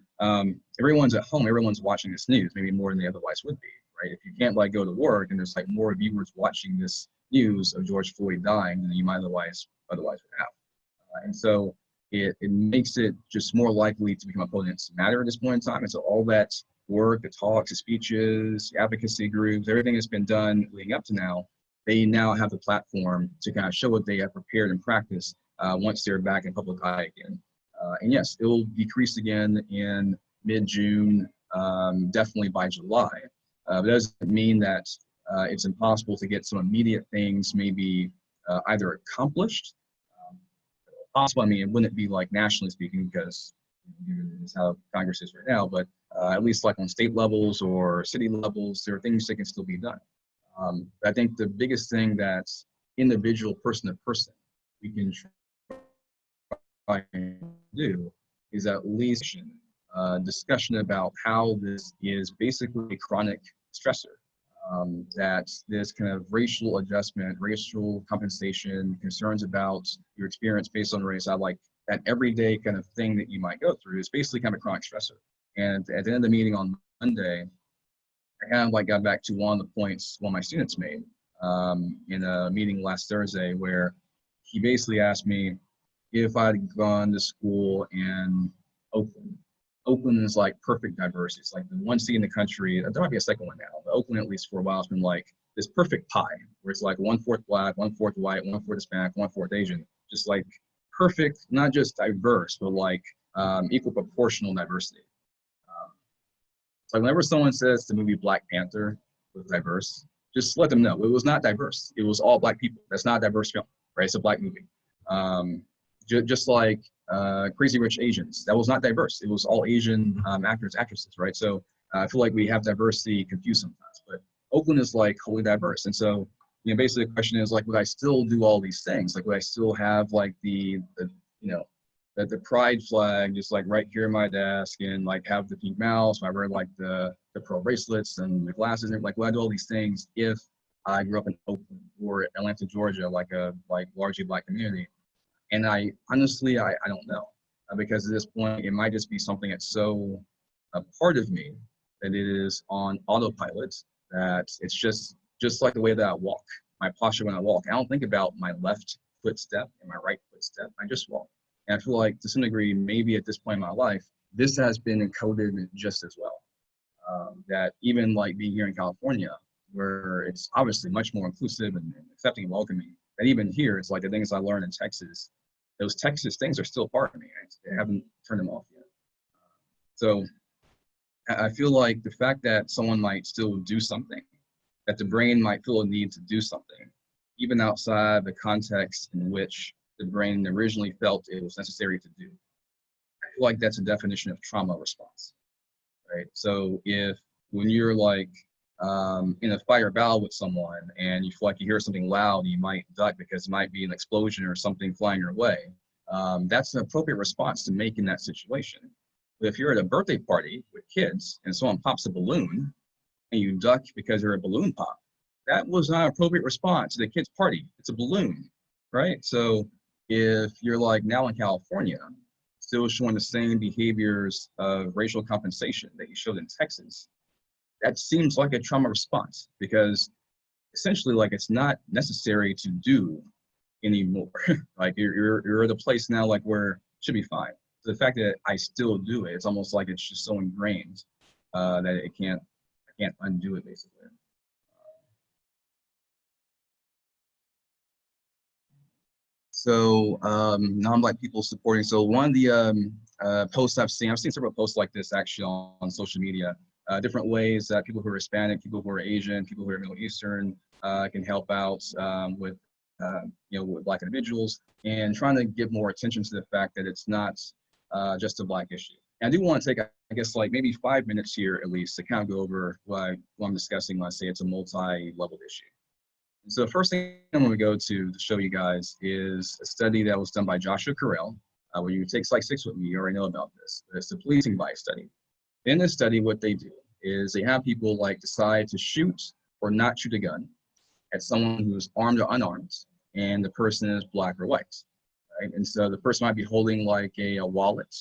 everyone's at home, everyone's watching this news, maybe more than they otherwise would be, right? If you can't like go to work and there's like more viewers watching this news of George Floyd dying than you might otherwise would have. And so it makes it just more likely to become opponents matter at this point in time. And so all that work, the talks, the speeches, the advocacy groups, everything that's been done leading up to now, they now have the platform to kind of show what they have prepared and practiced once they're back in public eye again. And yes, it will decrease again in mid-June, definitely by July. But that doesn't mean that it's impossible to get some immediate things maybe either accomplished. Possible, I mean, it wouldn't be like nationally speaking because is how Congress is right now, but at least like on state levels or city levels, there are things that can still be done. I think the biggest thing that's individual person to person we can try and do is at least discussion about how this is basically a chronic stressor. That this kind of racial adjustment, racial compensation, concerns about your experience based on race, like that everyday kind of thing that you might go through is basically kind of a chronic stressor. And at the end of the meeting on Monday, I kind of like got back to one of the points one of my students made in a meeting last Thursday, where he basically asked me if I'd gone to school in Oakland. Oakland is like perfect diversity. It's like the one city in the country, there might be a second one now, but Oakland, at least for a while, has been like this perfect pie, where it's like 1/4 Black, 1/4 white, 1/4 Hispanic, 1/4 Asian. Just like perfect, not just diverse, but like equal proportional diversity. So whenever someone says the movie Black Panther was diverse, just let them know it was not diverse. It was all Black people. That's not a diverse film, right? It's a Black movie. Just like Crazy Rich Asians, that was not diverse. It was all Asian actors, actresses, right? So I feel like we have diversity confused sometimes, but Oakland is like wholly diverse. And so, you know, basically the question is like, would I still do all these things? Like, would I still have like the pride flag just like right here in my desk, and like have the pink mouse, I wear like the pearl bracelets and the glasses, and like, would I do all these things if I grew up in Oakland or Atlanta, Georgia, like a largely Black community? And I honestly, I don't know, because at this point, it might just be something that's so a part of me that it is on autopilot, that it's just like the way that I walk, my posture when I walk. I don't think about my left footstep and my right footstep. I just walk. And I feel like to some degree, maybe at this point in my life, this has been encoded just as well. That even like being here in California, where it's obviously much more inclusive and accepting and welcoming, that even here, it's like the things I learned in Texas, those Texas things are still part of me. I haven't turned them off yet. So I feel like the fact that someone might still do something, that the brain might feel a need to do something, even outside the context in which the brain originally felt it was necessary to do, I feel like that's a definition of trauma response, right? So if when you're like in a fire battle with someone and you feel like you hear something loud, you might duck because it might be an explosion or something flying your way. That's an appropriate response to make in that situation. But if you're at a birthday party with kids and someone pops a balloon and you duck because they're a balloon pop, that was not an appropriate response to the kid's party. It's a balloon, right? So if you're like now in California, still showing the same behaviors of racial compensation that you showed in Texas, that seems like a trauma response, because essentially like it's not necessary to do anymore. Like you're at a place now like where it should be fine. So the fact that I still do it, it's almost like it's just so ingrained that I can't undo it basically. So non-Black people supporting. So one of the posts I've seen several posts like this actually on social media. Different ways that people who are Hispanic, people who are Asian, people who are Middle Eastern can help out with with Black individuals, and trying to give more attention to the fact that it's not just a Black issue. And I do want to take, I guess, like maybe 5 minutes here at least to kind of go over what I'm discussing when I say it's a multi-level issue. And so the first thing I'm going to go to show you guys is a study that was done by Joshua Carell, where you take Psych 6 with me, you already know about this. It's the policing bias study. In this study, what they do is they have people like decide to shoot or not shoot a gun at someone who's armed or unarmed, and the person is Black or white, right? And so the person might be holding like a wallet,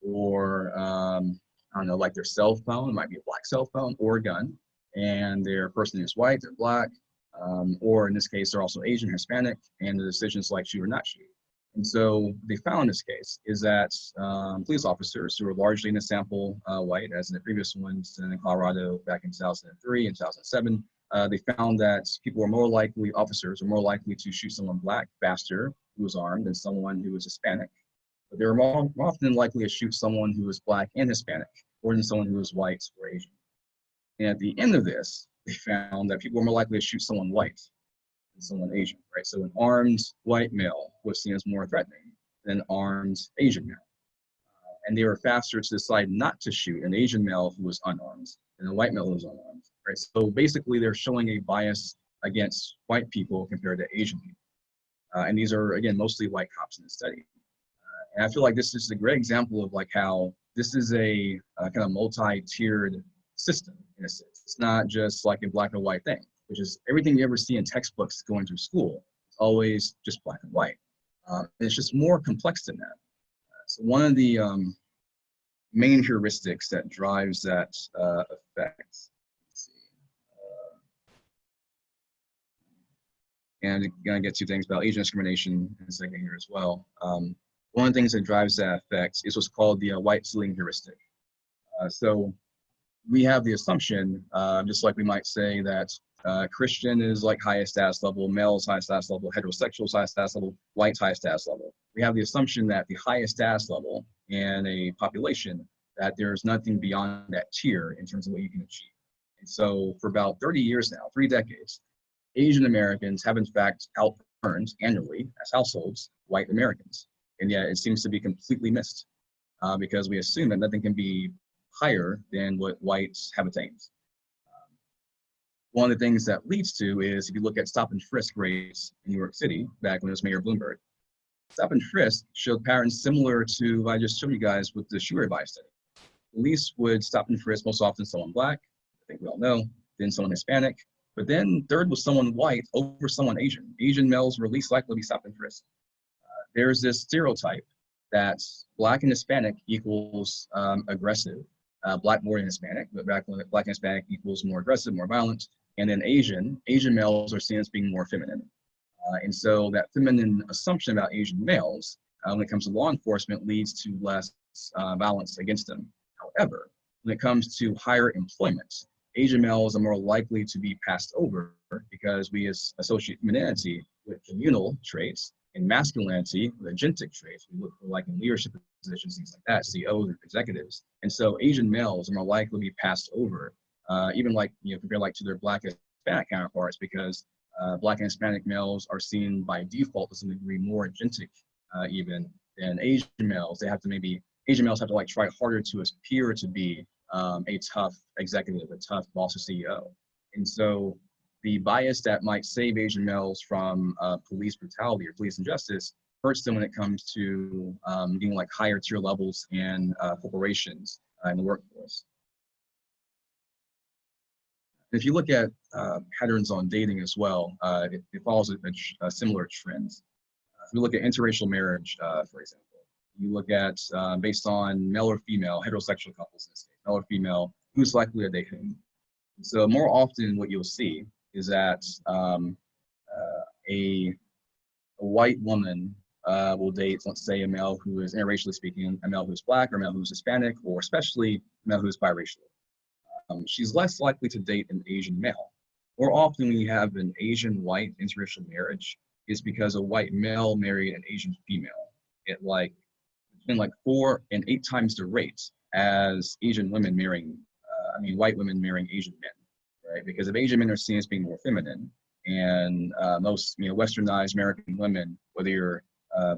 or I don't know, like their cell phone, it might be a Black cell phone, or a gun, and their person is white, they're Black, or in this case, they're also Asian, Hispanic, and the decision is like shoot or not shoot. And so they found in this case is that police officers who were largely in the sample white, as in the previous ones in Colorado back in 2003 and 2007, they found that people were more likely, officers were more likely to shoot someone black faster who was armed than someone who was Hispanic. But they were more often likely to shoot someone who was black and Hispanic, more than someone who was white or Asian. And at the end of this, they found that people were more likely to shoot someone white than someone Asian, right? So an armed white male was seen as more threatening than an armed Asian male. And they were faster to decide not to shoot an Asian male who was unarmed than a white male who was unarmed, right? So basically they're showing a bias against white people compared to Asian people. And these are, again, mostly white cops in the study. And I feel like this is a great example of like how this is a kind of multi-tiered system in a sense. It's not just like a black and white thing, which is everything you ever see in textbooks going through school. It's always just black and white. It's just more complex than that. So one of the main heuristics that drives that effect, let's see, and I'm gonna get to things about Asian discrimination in a second here as well. One of the things that drives that effect is what's called the white ceiling heuristic. So we have the assumption, just like we might say that Christian is like highest status level, male is highest status level, heterosexual is highest status level, white's highest status level. We have the assumption that the highest status level in a population, that there's nothing beyond that tier in terms of what you can achieve. And so for about 30 years now, 3 decades, Asian Americans have in fact out-earned annually as households white Americans. And yet it seems to be completely missed because we assume that nothing can be higher than what whites have attained. One of the things that leads to is if you look at stop and frisk rates in New York City back when it was Mayor Bloomberg, stop and frisk showed patterns similar to what I just showed you guys with the shoe bias study. Police would stop and frisk most often someone black, I think we all know, then someone Hispanic, but then third was someone white over someone Asian. Asian males were least likely to be stopped and frisked. There's this stereotype that black and Hispanic equals aggressive, black more than Hispanic, but black and Hispanic equals more aggressive, more violent, and then Asian males are seen as being more feminine. And so that feminine assumption about Asian males when it comes to law enforcement leads to less violence against them. However, when it comes to higher employment, Asian males are more likely to be passed over because we associate femininity with communal traits and masculinity with agentic traits. We look for like in leadership positions, things like that, CEOs or executives. And so Asian males are more likely to be passed over, even like, compared like to their black and Hispanic counterparts, because black and Hispanic males are seen by default to some degree more agentic even than Asian males. Asian males have to like try harder to appear to be a tough executive, a tough boss or CEO. And so the bias that might save Asian males from police brutality or police injustice hurts them when it comes to getting like higher tier levels in corporations in the workforce. If you look at patterns on dating as well, it follows a similar trends. If you look at interracial marriage, for example, you look at based on male or female, heterosexual couples in this case, male or female, who's likely to date whom. So more often what you'll see is that a white woman will date, let's say, a male who is interracially speaking, a male who's black or a male who's Hispanic, or especially a male who's biracial. She's less likely to date an Asian male. More often when you have an Asian white interracial marriage is because a white male married an Asian female. It's been like 4 and 8 times the rate as Asian women marrying, white women marrying Asian men, right? Because if Asian men are seen as being more feminine, and most westernized American women, whether you're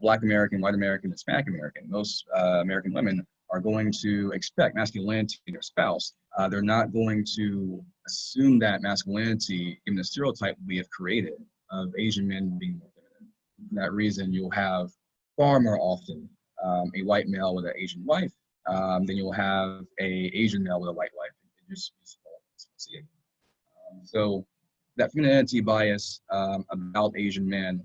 Black American, white American, Hispanic American, most American women are going to expect masculinity in their spouse. They're not going to assume that masculinity in the stereotype we have created of Asian men being more feminine. For that reason, you'll have far more often a white male with an Asian wife than you'll have a Asian male with a white wife. So that femininity bias about Asian men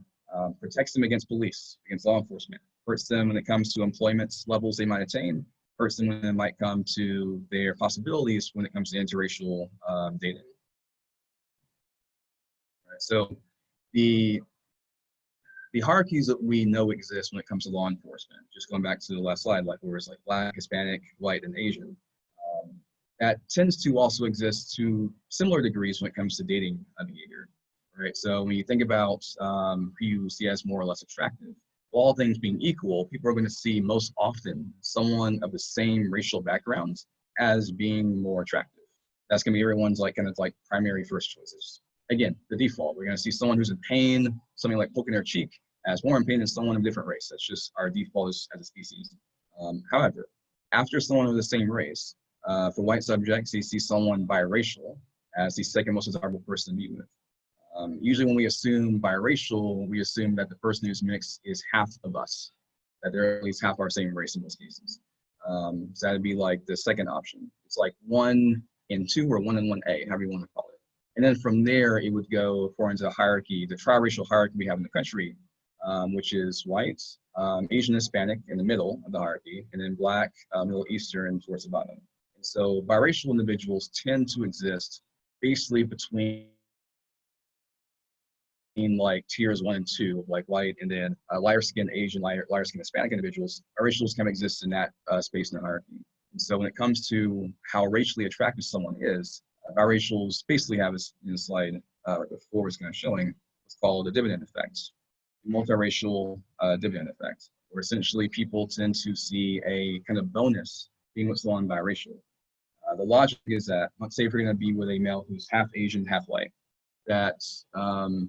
protects them against police, against law enforcement, hurts them when it comes to employment levels they might attain, hurts them when it might come to their possibilities when it comes to interracial dating. Right, so the the hierarchies that we know exist when it comes to law enforcement, just going back to the last slide, like where it's like Black, Hispanic, White, and Asian, that tends to also exist to similar degrees when it comes to dating behavior, right? So when you think about who you see as more or less attractive, all things being equal, people are going to see most often someone of the same racial background as being more attractive. That's going to be everyone's like kind of like primary first choices. Again, the default, we're going to see someone who's in pain, something like poking their cheek, as more in pain than someone of a different race. That's just our default as a species. However, after someone of the same race, for white subjects, you see someone biracial as the second most desirable person to meet with. Usually when we assume biracial, we assume that the person who's mixed is half of us, that they're at least half our same race in most cases. So that'd be like the second option. It's like 1 in 2 or 1 in 1A, however you want to call it. And then from there, it would go according to the hierarchy, the triracial hierarchy we have in the country, which is white, Asian, Hispanic in the middle of the hierarchy, and then Black, Middle Eastern towards the bottom. And so biracial individuals tend to exist basically between like tiers 1 and 2, like white, and then lighter skinned Asian, lighter skinned Hispanic individuals. Biracials kind of exist in that space in the hierarchy. And so when it comes to how racially attractive someone is, biracials basically have this in the slide, like before was kind of showing, what's called the dividend effect, multiracial dividend effect, where essentially people tend to see a kind of bonus being with someone biracial. The logic is that, let's say if you're going to be with a male who's half Asian, half white, that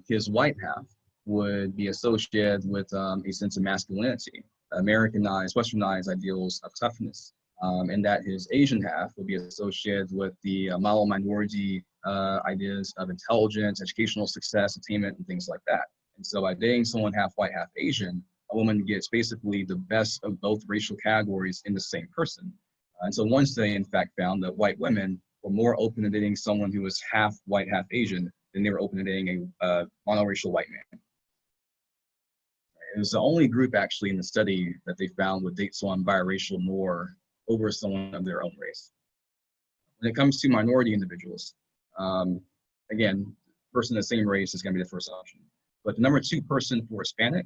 his white half would be associated with a sense of masculinity, Americanized, Westernized ideals of toughness, and that his Asian half would be associated with the model minority ideas of intelligence, educational success, attainment, and things like that. And so by dating someone half white, half Asian, a woman gets basically the best of both racial categories in the same person. And so one study, in fact, found that white women were more open to dating someone who was half white, half Asian than they were open to dating a monoracial white man. It was the only group actually in the study that they found would date someone biracial more over someone of their own race. When it comes to minority individuals, again, person of the same race is going to be the first option. But the number 2 person for Hispanic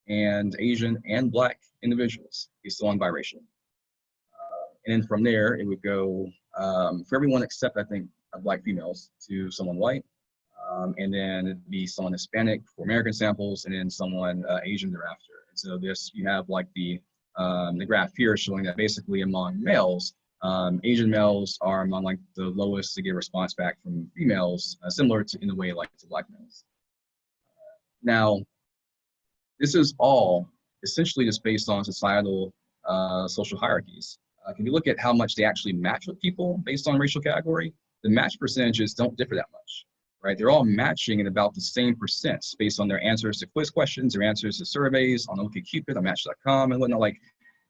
and Asian and Black individuals is someone biracial. And then from there, it would go for everyone except, I think, Black females to someone white, and then it'd be someone Hispanic for American samples, and then someone Asian thereafter. And so this, you have like the graph here showing that basically among males, Asian males are among like the lowest to get a response back from females, similar to in the way like to Black males. Now, this is all essentially just based on societal social hierarchies. If you look at how much they actually match with people based on racial category, the match percentages don't differ that much, right? They're all matching at about the same percents based on their answers to quiz questions, their answers to surveys on OkCupid, on Match.com, and whatnot. Like,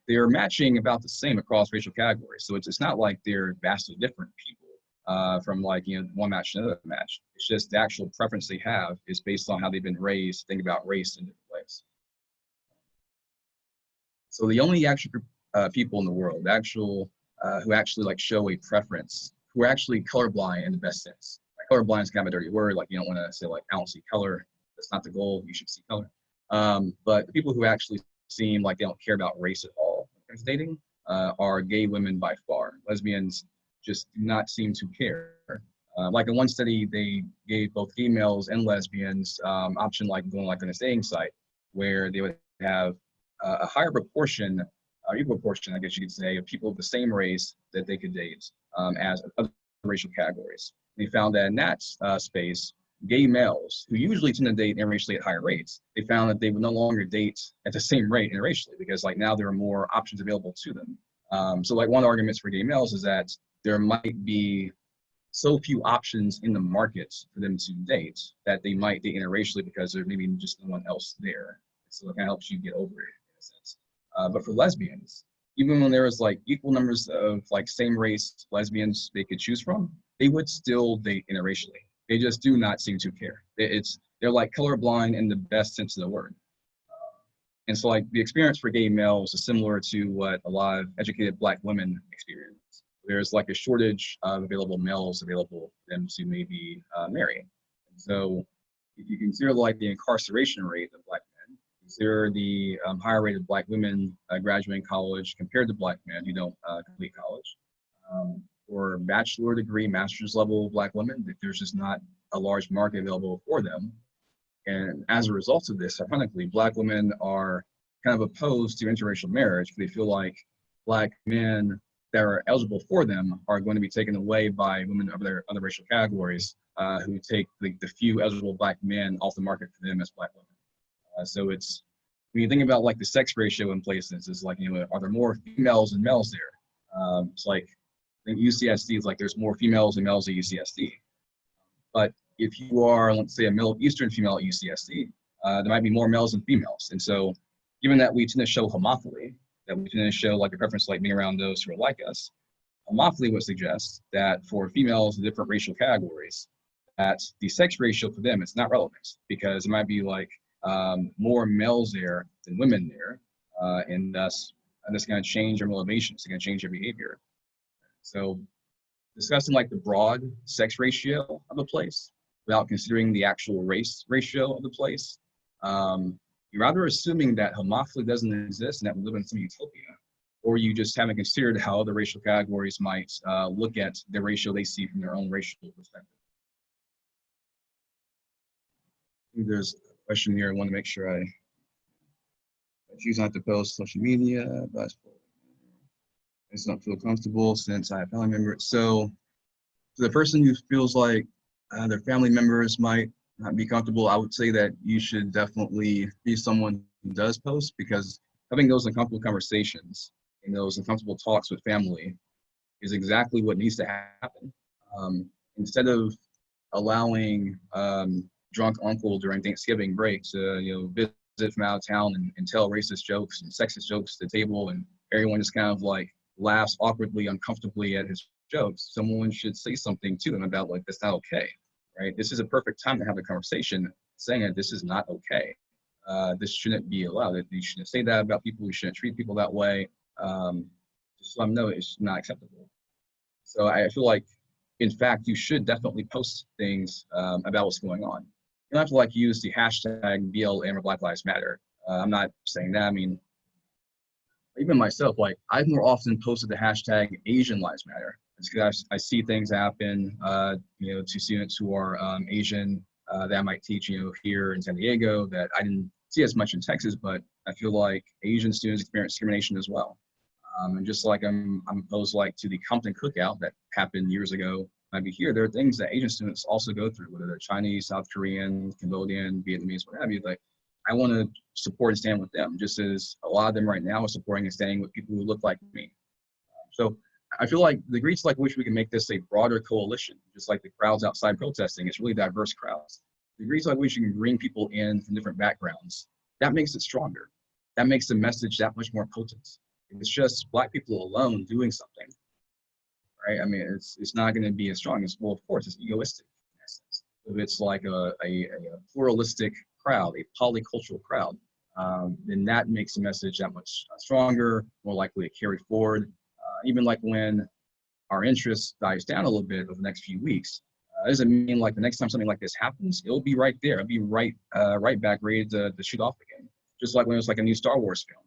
they're matching about the same across racial categories. So it's not like they're vastly different people from like, you know, one match to another match. It's just the actual preference they have is based on how they've been raised to think about race in different ways. So the only actual people in the world, who actually like show a preference, who are actually colorblind in the best sense. Like, colorblind is kind of a dirty word. Like, you don't want to say like, I don't see color. That's not the goal. You should see color. But the people who actually seem like they don't care about race at all when it comes to dating are gay women by far. Lesbians just do not seem to care. Like in one study, they gave both females and lesbians option like going like on a dating site where they would have a higher proportion, equal proportion, I guess you could say, of people of the same race that they could date as other racial categories. They found that in that space, gay males, who usually tend to date interracially at higher rates, they found that they would no longer date at the same rate interracially because like now there are more options available to them. So like one of the arguments for gay males is that there might be so few options in the market for them to date that they might date interracially because there's maybe just no one else there. So it kind of helps you get over it in a sense. But for lesbians, even when there was like equal numbers of like same race lesbians they could choose from, they would still date interracially. They just do not seem to care. They're like colorblind in the best sense of the word. And so like the experience for gay males is similar to what a lot of educated Black women experience. There's like a shortage of available males available for them to maybe marry. And so if you consider like the incarceration rate of Black men, consider the higher rate of Black women graduating college compared to Black men who don't complete college. For bachelor degree, master's level Black women, there's just not a large market available for them. And as a result of this, ironically, Black women are kind of opposed to interracial marriage because they feel like Black men that are eligible for them are going to be taken away by women of their other racial categories who take the few eligible Black men off the market for them as Black women. So it's, when you think about like the sex ratio in places, it's like, you know, are there more females than males there? It's like, I think UCSD is like there's more females than males at UCSD. But if you are, let's say, a Middle Eastern female at UCSD, there might be more males than females. And so given that we tend to show homophily, that we tend to show like a preference like being around those who are like us, homophily would suggest that for females in different racial categories, that the sex ratio for them is not relevant because it might be like more males there than women there, and thus that's going to change their motivations, it's going to change their behavior. So discussing like the broad sex ratio of a place without considering the actual race ratio of the place, you're either assuming that homophily doesn't exist and that we live in some utopia, or you just haven't considered how other racial categories might look at the ratio they see from their own racial perspective. I think there's a question here I want to make sure I choose not to post social media, but I just don't feel comfortable since I have family members. So for the person who feels like their family members might not be comfortable, I would say that you should definitely be someone who does post, because having those uncomfortable conversations and those uncomfortable talks with family is exactly what needs to happen. Instead of allowing drunk uncle during Thanksgiving break to visit from out of town and tell racist jokes and sexist jokes to the table, and everyone just kind of like laughs awkwardly, uncomfortably at his jokes, someone should say something to them about like, that's not okay, right? This is a perfect time to have a conversation saying that this is not okay. This shouldn't be allowed. You shouldn't say that about people. You shouldn't treat people that way. Just let them know it's not acceptable. So I feel like, in fact, you should definitely post things about what's going on. You don't have to like use the hashtag BLM or Black Lives Matter. I'm not saying that. I mean, even myself, like I've more often posted the hashtag Asian Lives Matter. It's because I see things happen, to students who are Asian that I might teach, here in San Diego that I didn't see as much in Texas, but I feel like Asian students experience discrimination as well. And just like I'm opposed like to the Compton cookout that happened years ago, maybe here, there are things that Asian students also go through, whether they're Chinese, South Korean, Cambodian, Vietnamese, what have you. Like, I want to support and stand with them, just as a lot of them right now are supporting and standing with people who look like me. So I feel like the degree to like which we can make this a broader coalition, just like the crowds outside protesting, it's really diverse crowds. The degree to like which you can bring people in from different backgrounds, that makes it stronger. That makes the message that much more potent. If it's just Black people alone doing something, right? I mean, it's not going to be as strong as, well, of course, it's egoistic in essence. If it's like a pluralistic crowd, a polycultural crowd, then that makes the message that much stronger, more likely to carry forward. Even like when our interest dies down a little bit over the next few weeks, doesn't mean like the next time something like this happens, it'll be right there. It'll be right back ready to shoot off again. Just like when it was like a new Star Wars film.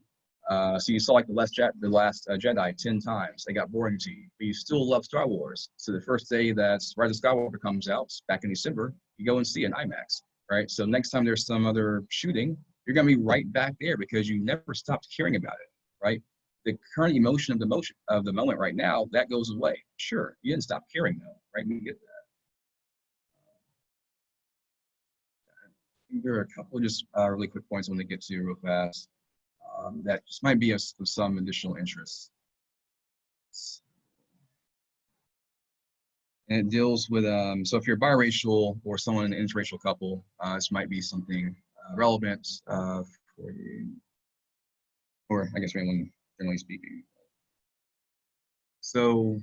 So you saw like the Last Jedi 10 times. They got boring to you, but you still love Star Wars. So the first day that Rise of Skywalker comes out back in December, you go and see an IMAX, right? So next time there's some other shooting, you're gonna be right back there because you never stopped caring about it, right? The current emotion of the moment right now, that goes away. Sure, you didn't stop caring though, right? We get that. I think there are a couple of just really quick points I want to get to real fast. That just might be of some additional interest. And it deals with, so if you're biracial or someone in an interracial couple, this might be something relevant for you, or I guess anyone generally speaking. So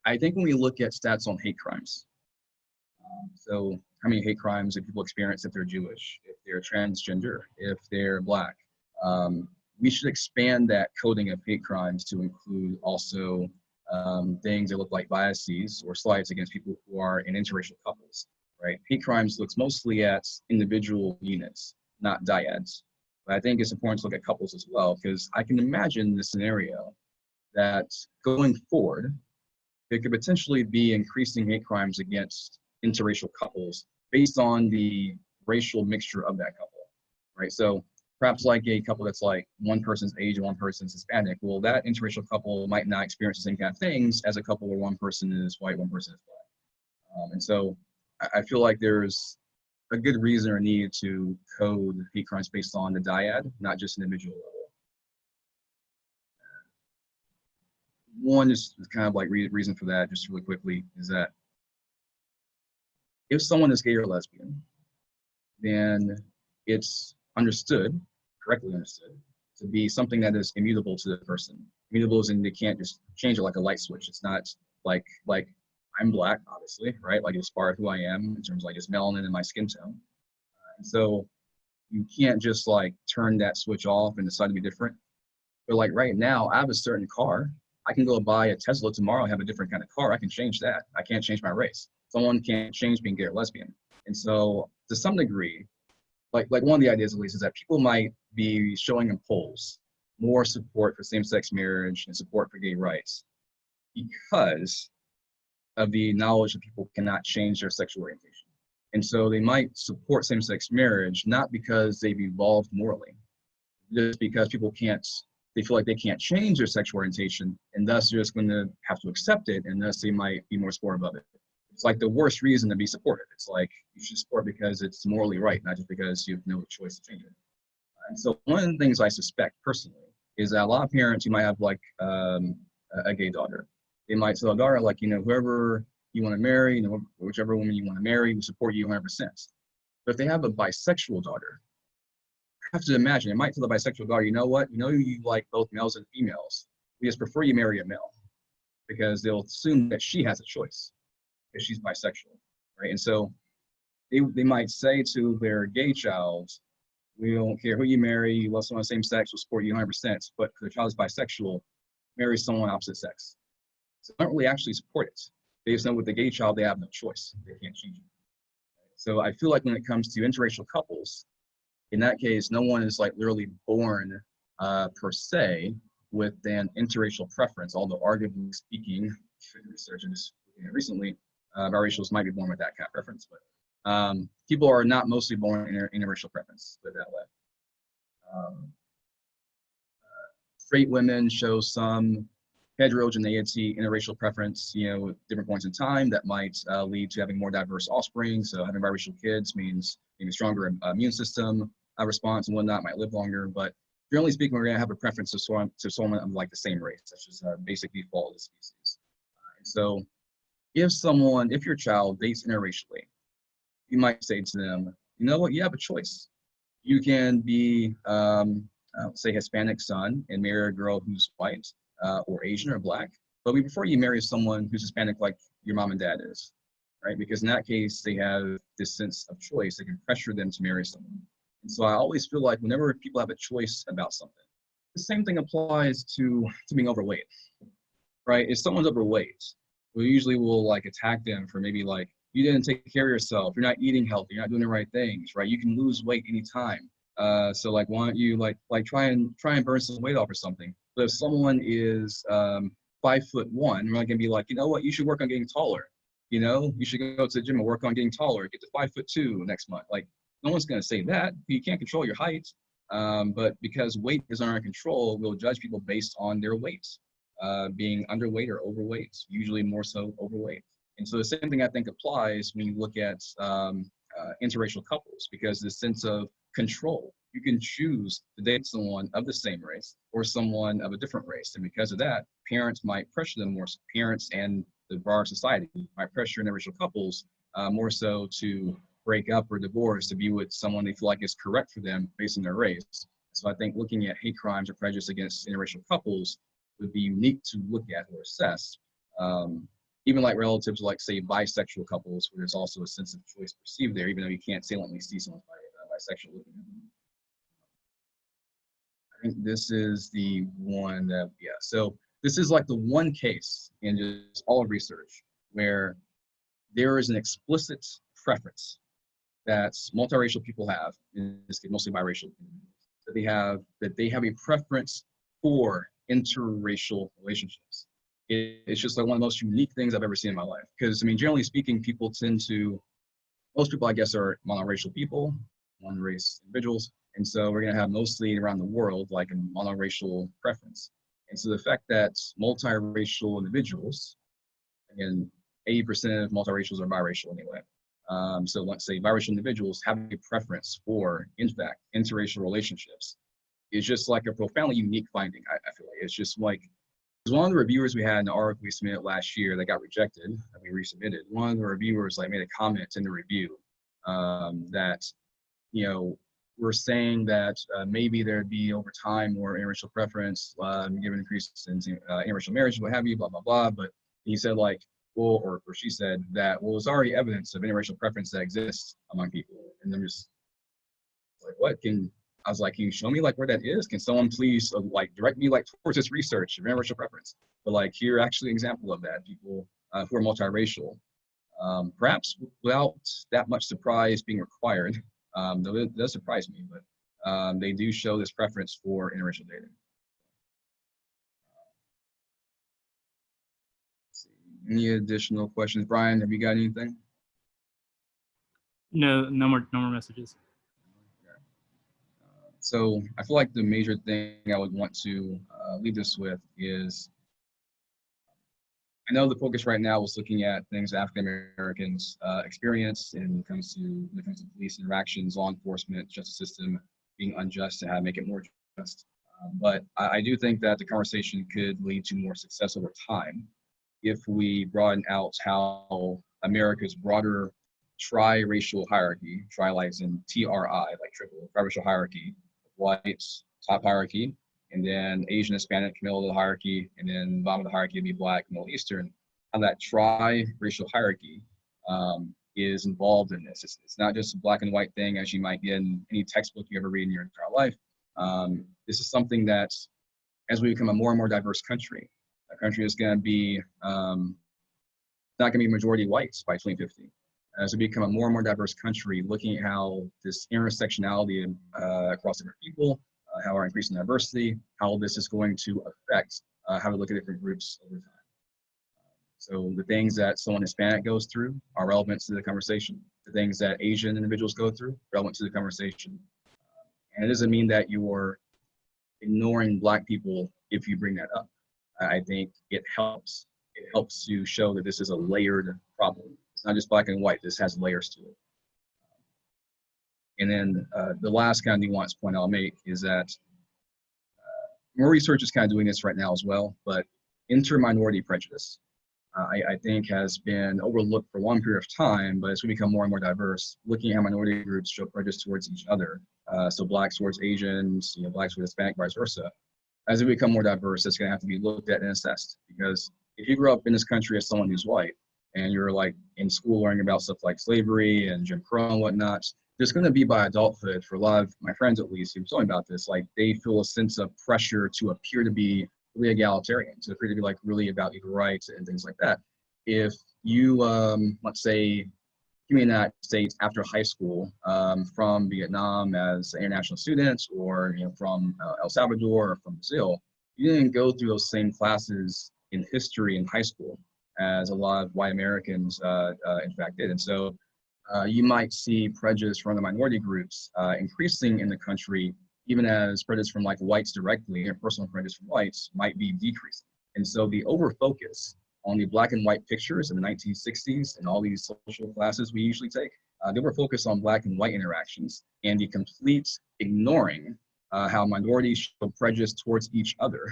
I think when we look at stats on hate crimes, so how many hate crimes do people experience if they're Jewish, if they're transgender, if they're Black? We should expand that coding of hate crimes to include also things that look like biases or slights against people who are in interracial couples, right? Hate crimes looks mostly at individual units. not dyads. But I think it's important to look at couples as well, because I can imagine the scenario that going forward, there could potentially be increasing hate crimes against interracial couples based on the racial mixture of that couple, right? So perhaps like a couple that's like one person's age and one person's Hispanic, well, that interracial couple might not experience the same kind of things as a couple where one person is white, one person is black. And so I feel like there's a good reason or need to code hate crimes based on the dyad, not just individual level. One is kind of like reason for that, just really quickly, is that if someone is gay or lesbian, then it's understood, correctly understood, to be something that is immutable to the person. Immutable is in they can't just change it like a light switch. It's not like I'm black, obviously, right? Like it's part of who I am in terms of like it's melanin in my skin tone. And so you can't just like turn that switch off and decide to be different. But like right now, I have a certain car. I can go buy a Tesla tomorrow and have a different kind of car. I can change that. I can't change my race. Someone can't change being gay or lesbian. And so to some degree, like one of the ideas at least is that people might be showing in polls more support for same-sex marriage and support for gay rights because of the knowledge that people cannot change their sexual orientation. And so they might support same-sex marriage, not because they've evolved morally, just because people can't, they feel like they can't change their sexual orientation, and thus they're just going to have to accept it, and thus they might be more supportive of it. It's like the worst reason to be supportive. It's like you should support because it's morally right, not just because you have no choice to change it. And so one of the things I suspect personally is that a lot of parents, you might have like a gay daughter. They might tell a daughter like, you know, whoever you want to marry, you know, whichever woman you want to marry, we support you 100%. But if they have a bisexual daughter, I have to imagine, it might tell the bisexual daughter, you know what, you know you like both males and females. We just prefer you marry a male because they'll assume that she has a choice because she's bisexual, right? And so they might say to their gay child, we don't care who you marry, you love someone of the same sex, we'll support you 100%, but if the child is bisexual, marry someone opposite sex. So they don't really actually support it. They just know with the gay child, they have no choice. They can't change it. So I feel like when it comes to interracial couples, in that case, no one is like literally born per se with an interracial preference, although arguably speaking, research and just recently, biracials might be born with that kind of preference, but people are not mostly born in interracial preference, put it that way. Straight women show some heterogeneity, interracial preference, you know, at different points in time that might lead to having more diverse offspring. So having biracial kids means maybe stronger immune system response and whatnot, might live longer. But generally speaking, we're going to have a preference to someone of like the same race. That's just a basic default of the species. So if your child dates interracially, you might say to them, you know what, you have a choice. You can be, say, Hispanic son and marry a girl who's white or Asian or black, but we prefer you marry someone who's Hispanic like your mom and dad is, right? Because in that case, they have this sense of choice. They can pressure them to marry someone. And so I always feel like whenever people have a choice about something, the same thing applies to being overweight, right? If someone's overweight, we usually will like attack them for maybe like, you didn't take care of yourself, you're not eating healthy, you're not doing the right things, right? You can lose weight anytime. So like, why don't you like try and burn some weight off or something? But if someone is 5'1", we're not gonna be like, you know what, you should work on getting taller. You know, you should go to the gym and work on getting taller, get to 5'2" next month. Like, no one's gonna say that. You can't control your height. But because weight is under control, we'll judge people based on their weight, being underweight or overweight, usually more so overweight. And so the same thing I think applies when you look at interracial couples, because the sense of control, you can choose to date someone of the same race or someone of a different race. And because of that, parents might pressure them more, parents and the broader society might pressure interracial couples more so to break up or divorce, to be with someone they feel like is correct for them based on their race. So I think looking at hate crimes or prejudice against interracial couples would be unique to look at or assess. Even like relatives like, say, bisexual couples, where there's also a sense of choice perceived there, even though you can't salently see someone bisexual looking at them. I think this is the one that, yeah, so this is like the one case in just all of research where there is an explicit preference that multiracial people have, in this case, mostly biracial, that they have a preference for interracial relationships. It's just like one of the most unique things I've ever seen in my life. Because I mean, generally speaking, most people I guess are monoracial people, one race individuals, and so we're gonna have mostly around the world like a monoracial preference. And so the fact that multiracial individuals, again, 80% of multiracials are biracial anyway. So let's say biracial individuals have a preference for, in fact, interracial relationships. It's just like a profoundly unique finding, I feel like. It's just like, because one of the reviewers we had in the article we submitted last year that got rejected, that we resubmitted, one of the reviewers like made a comment in the review that, you know, we're saying that maybe there'd be over time more interracial preference given increases in interracial marriage, what have you, blah, blah, blah. But he said like, well, or she said that, well, there's already evidence of interracial preference that exists among people. And I'm just like, what? I was like, can you show me like where that is? Can someone please like direct me like towards this research of interracial preference? But like here, actually an example of that, people who are multiracial, perhaps without that much surprise being required, though it does surprise me, but they do show this preference for interracial dating. Any additional questions? Brian, have you got anything? No more messages. So I feel like the major thing I would want to leave this with is, I know the focus right now is looking at things African Americans experience when it comes to police interactions, law enforcement, justice system being unjust and how to make it more just. But I do think that the conversation could lead to more success over time if we broaden out how America's broader tri-racial hierarchy, tri lies in TRI, like triple, tri-racial hierarchy, whites, top hierarchy, and then Asian, Hispanic, middle of the hierarchy, and then bottom of the hierarchy would be Black, Middle Eastern. How that tri-racial hierarchy is involved in this. It's not just a black and white thing as you might get in any textbook you ever read in your entire life. This is something that, as we become a more and more diverse country, a country is going to be not going to be majority whites by 2050. As we become a more and more diverse country, looking at how this intersectionality across different people, how our increasing diversity, how this is going to affect how we look at different groups over time. So the things that someone Hispanic goes through are relevant to the conversation. The things that Asian individuals go through, relevant to the conversation. And it doesn't mean that you're ignoring Black people if you bring that up. I think it helps. It helps to show that this is a layered problem. It's not just black and white. This has layers to it. And then the last kind of nuanced point I'll make is that more research is kind of doing this right now as well, but inter-minority prejudice, I think has been overlooked for a long period of time, but as we become more and more diverse, looking at how minority groups show prejudice towards each other, so Blacks towards Asians, Blacks towards Hispanic, vice versa. As we become more diverse, it's going to have to be looked at and assessed, because if you grew up in this country as someone who's white and you're like in school learning about stuff like slavery and Jim Crow and whatnot, there's going to be by adulthood, for a lot of my friends at least who told me about this, like they feel a sense of pressure to appear to be really egalitarian, to appear to be like really about equal rights and things like that. If you, let's say, came in the United States after high school from Vietnam as an international student, or from El Salvador or from Brazil, you didn't go through those same classes in history in high school as a lot of white Americans in fact did. And so you might see prejudice from the minority groups increasing in the country, even as prejudice from like whites directly and personal prejudice from whites might be decreasing. And so the over-focus on the black and white pictures in the 1960s and all these social classes we usually take, they were focused on black and white interactions, and the complete ignoring how minorities show prejudice towards each other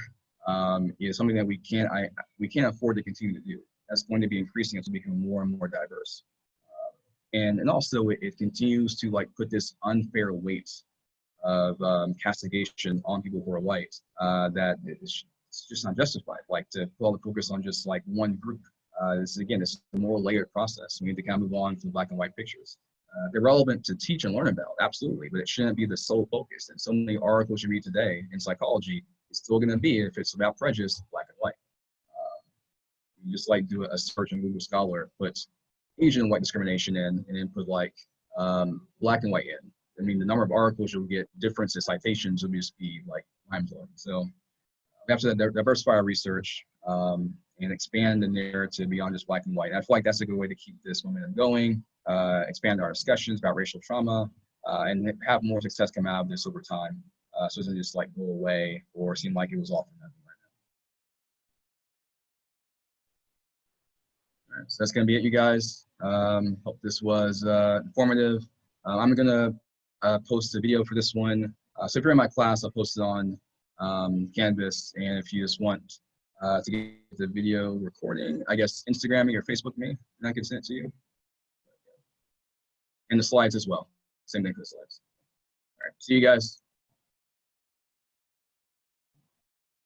is something that we can't afford to continue to do. That's going to be increasing as we become more and more diverse. And also it continues to like put this unfair weight of castigation on people who are white that it's just not justified. Like to put all the focus on just like one group. This is a more layered process. We need to kind of move on from black and white pictures. They're relevant to teach and learn about, absolutely, but it shouldn't be the sole focus. And so many articles you read today in psychology is still going to be, if it's about prejudice, black and white. You just like do a search on Google Scholar, put Asian white discrimination in, and then put like black and white in. I mean, the number of articles you'll get, difference in citations will just be like mind-blowing. So we have to diversify our research and expand the narrative beyond just black and white. And I feel like that's a good way to keep this momentum going, expand our discussions about racial trauma, and have more success come out of this over time. So it doesn't just like go away or seem like it was all for nothing right now. All right, so that's going to be it, you guys. Hope this was informative. I'm going to post a video for this one. So if you're in my class, I'll post it on Canvas. And if you just want to get the video recording, I guess Instagram me or Facebook me, and I can send it to you. And the slides as well. Same thing for the slides. All right, see you guys.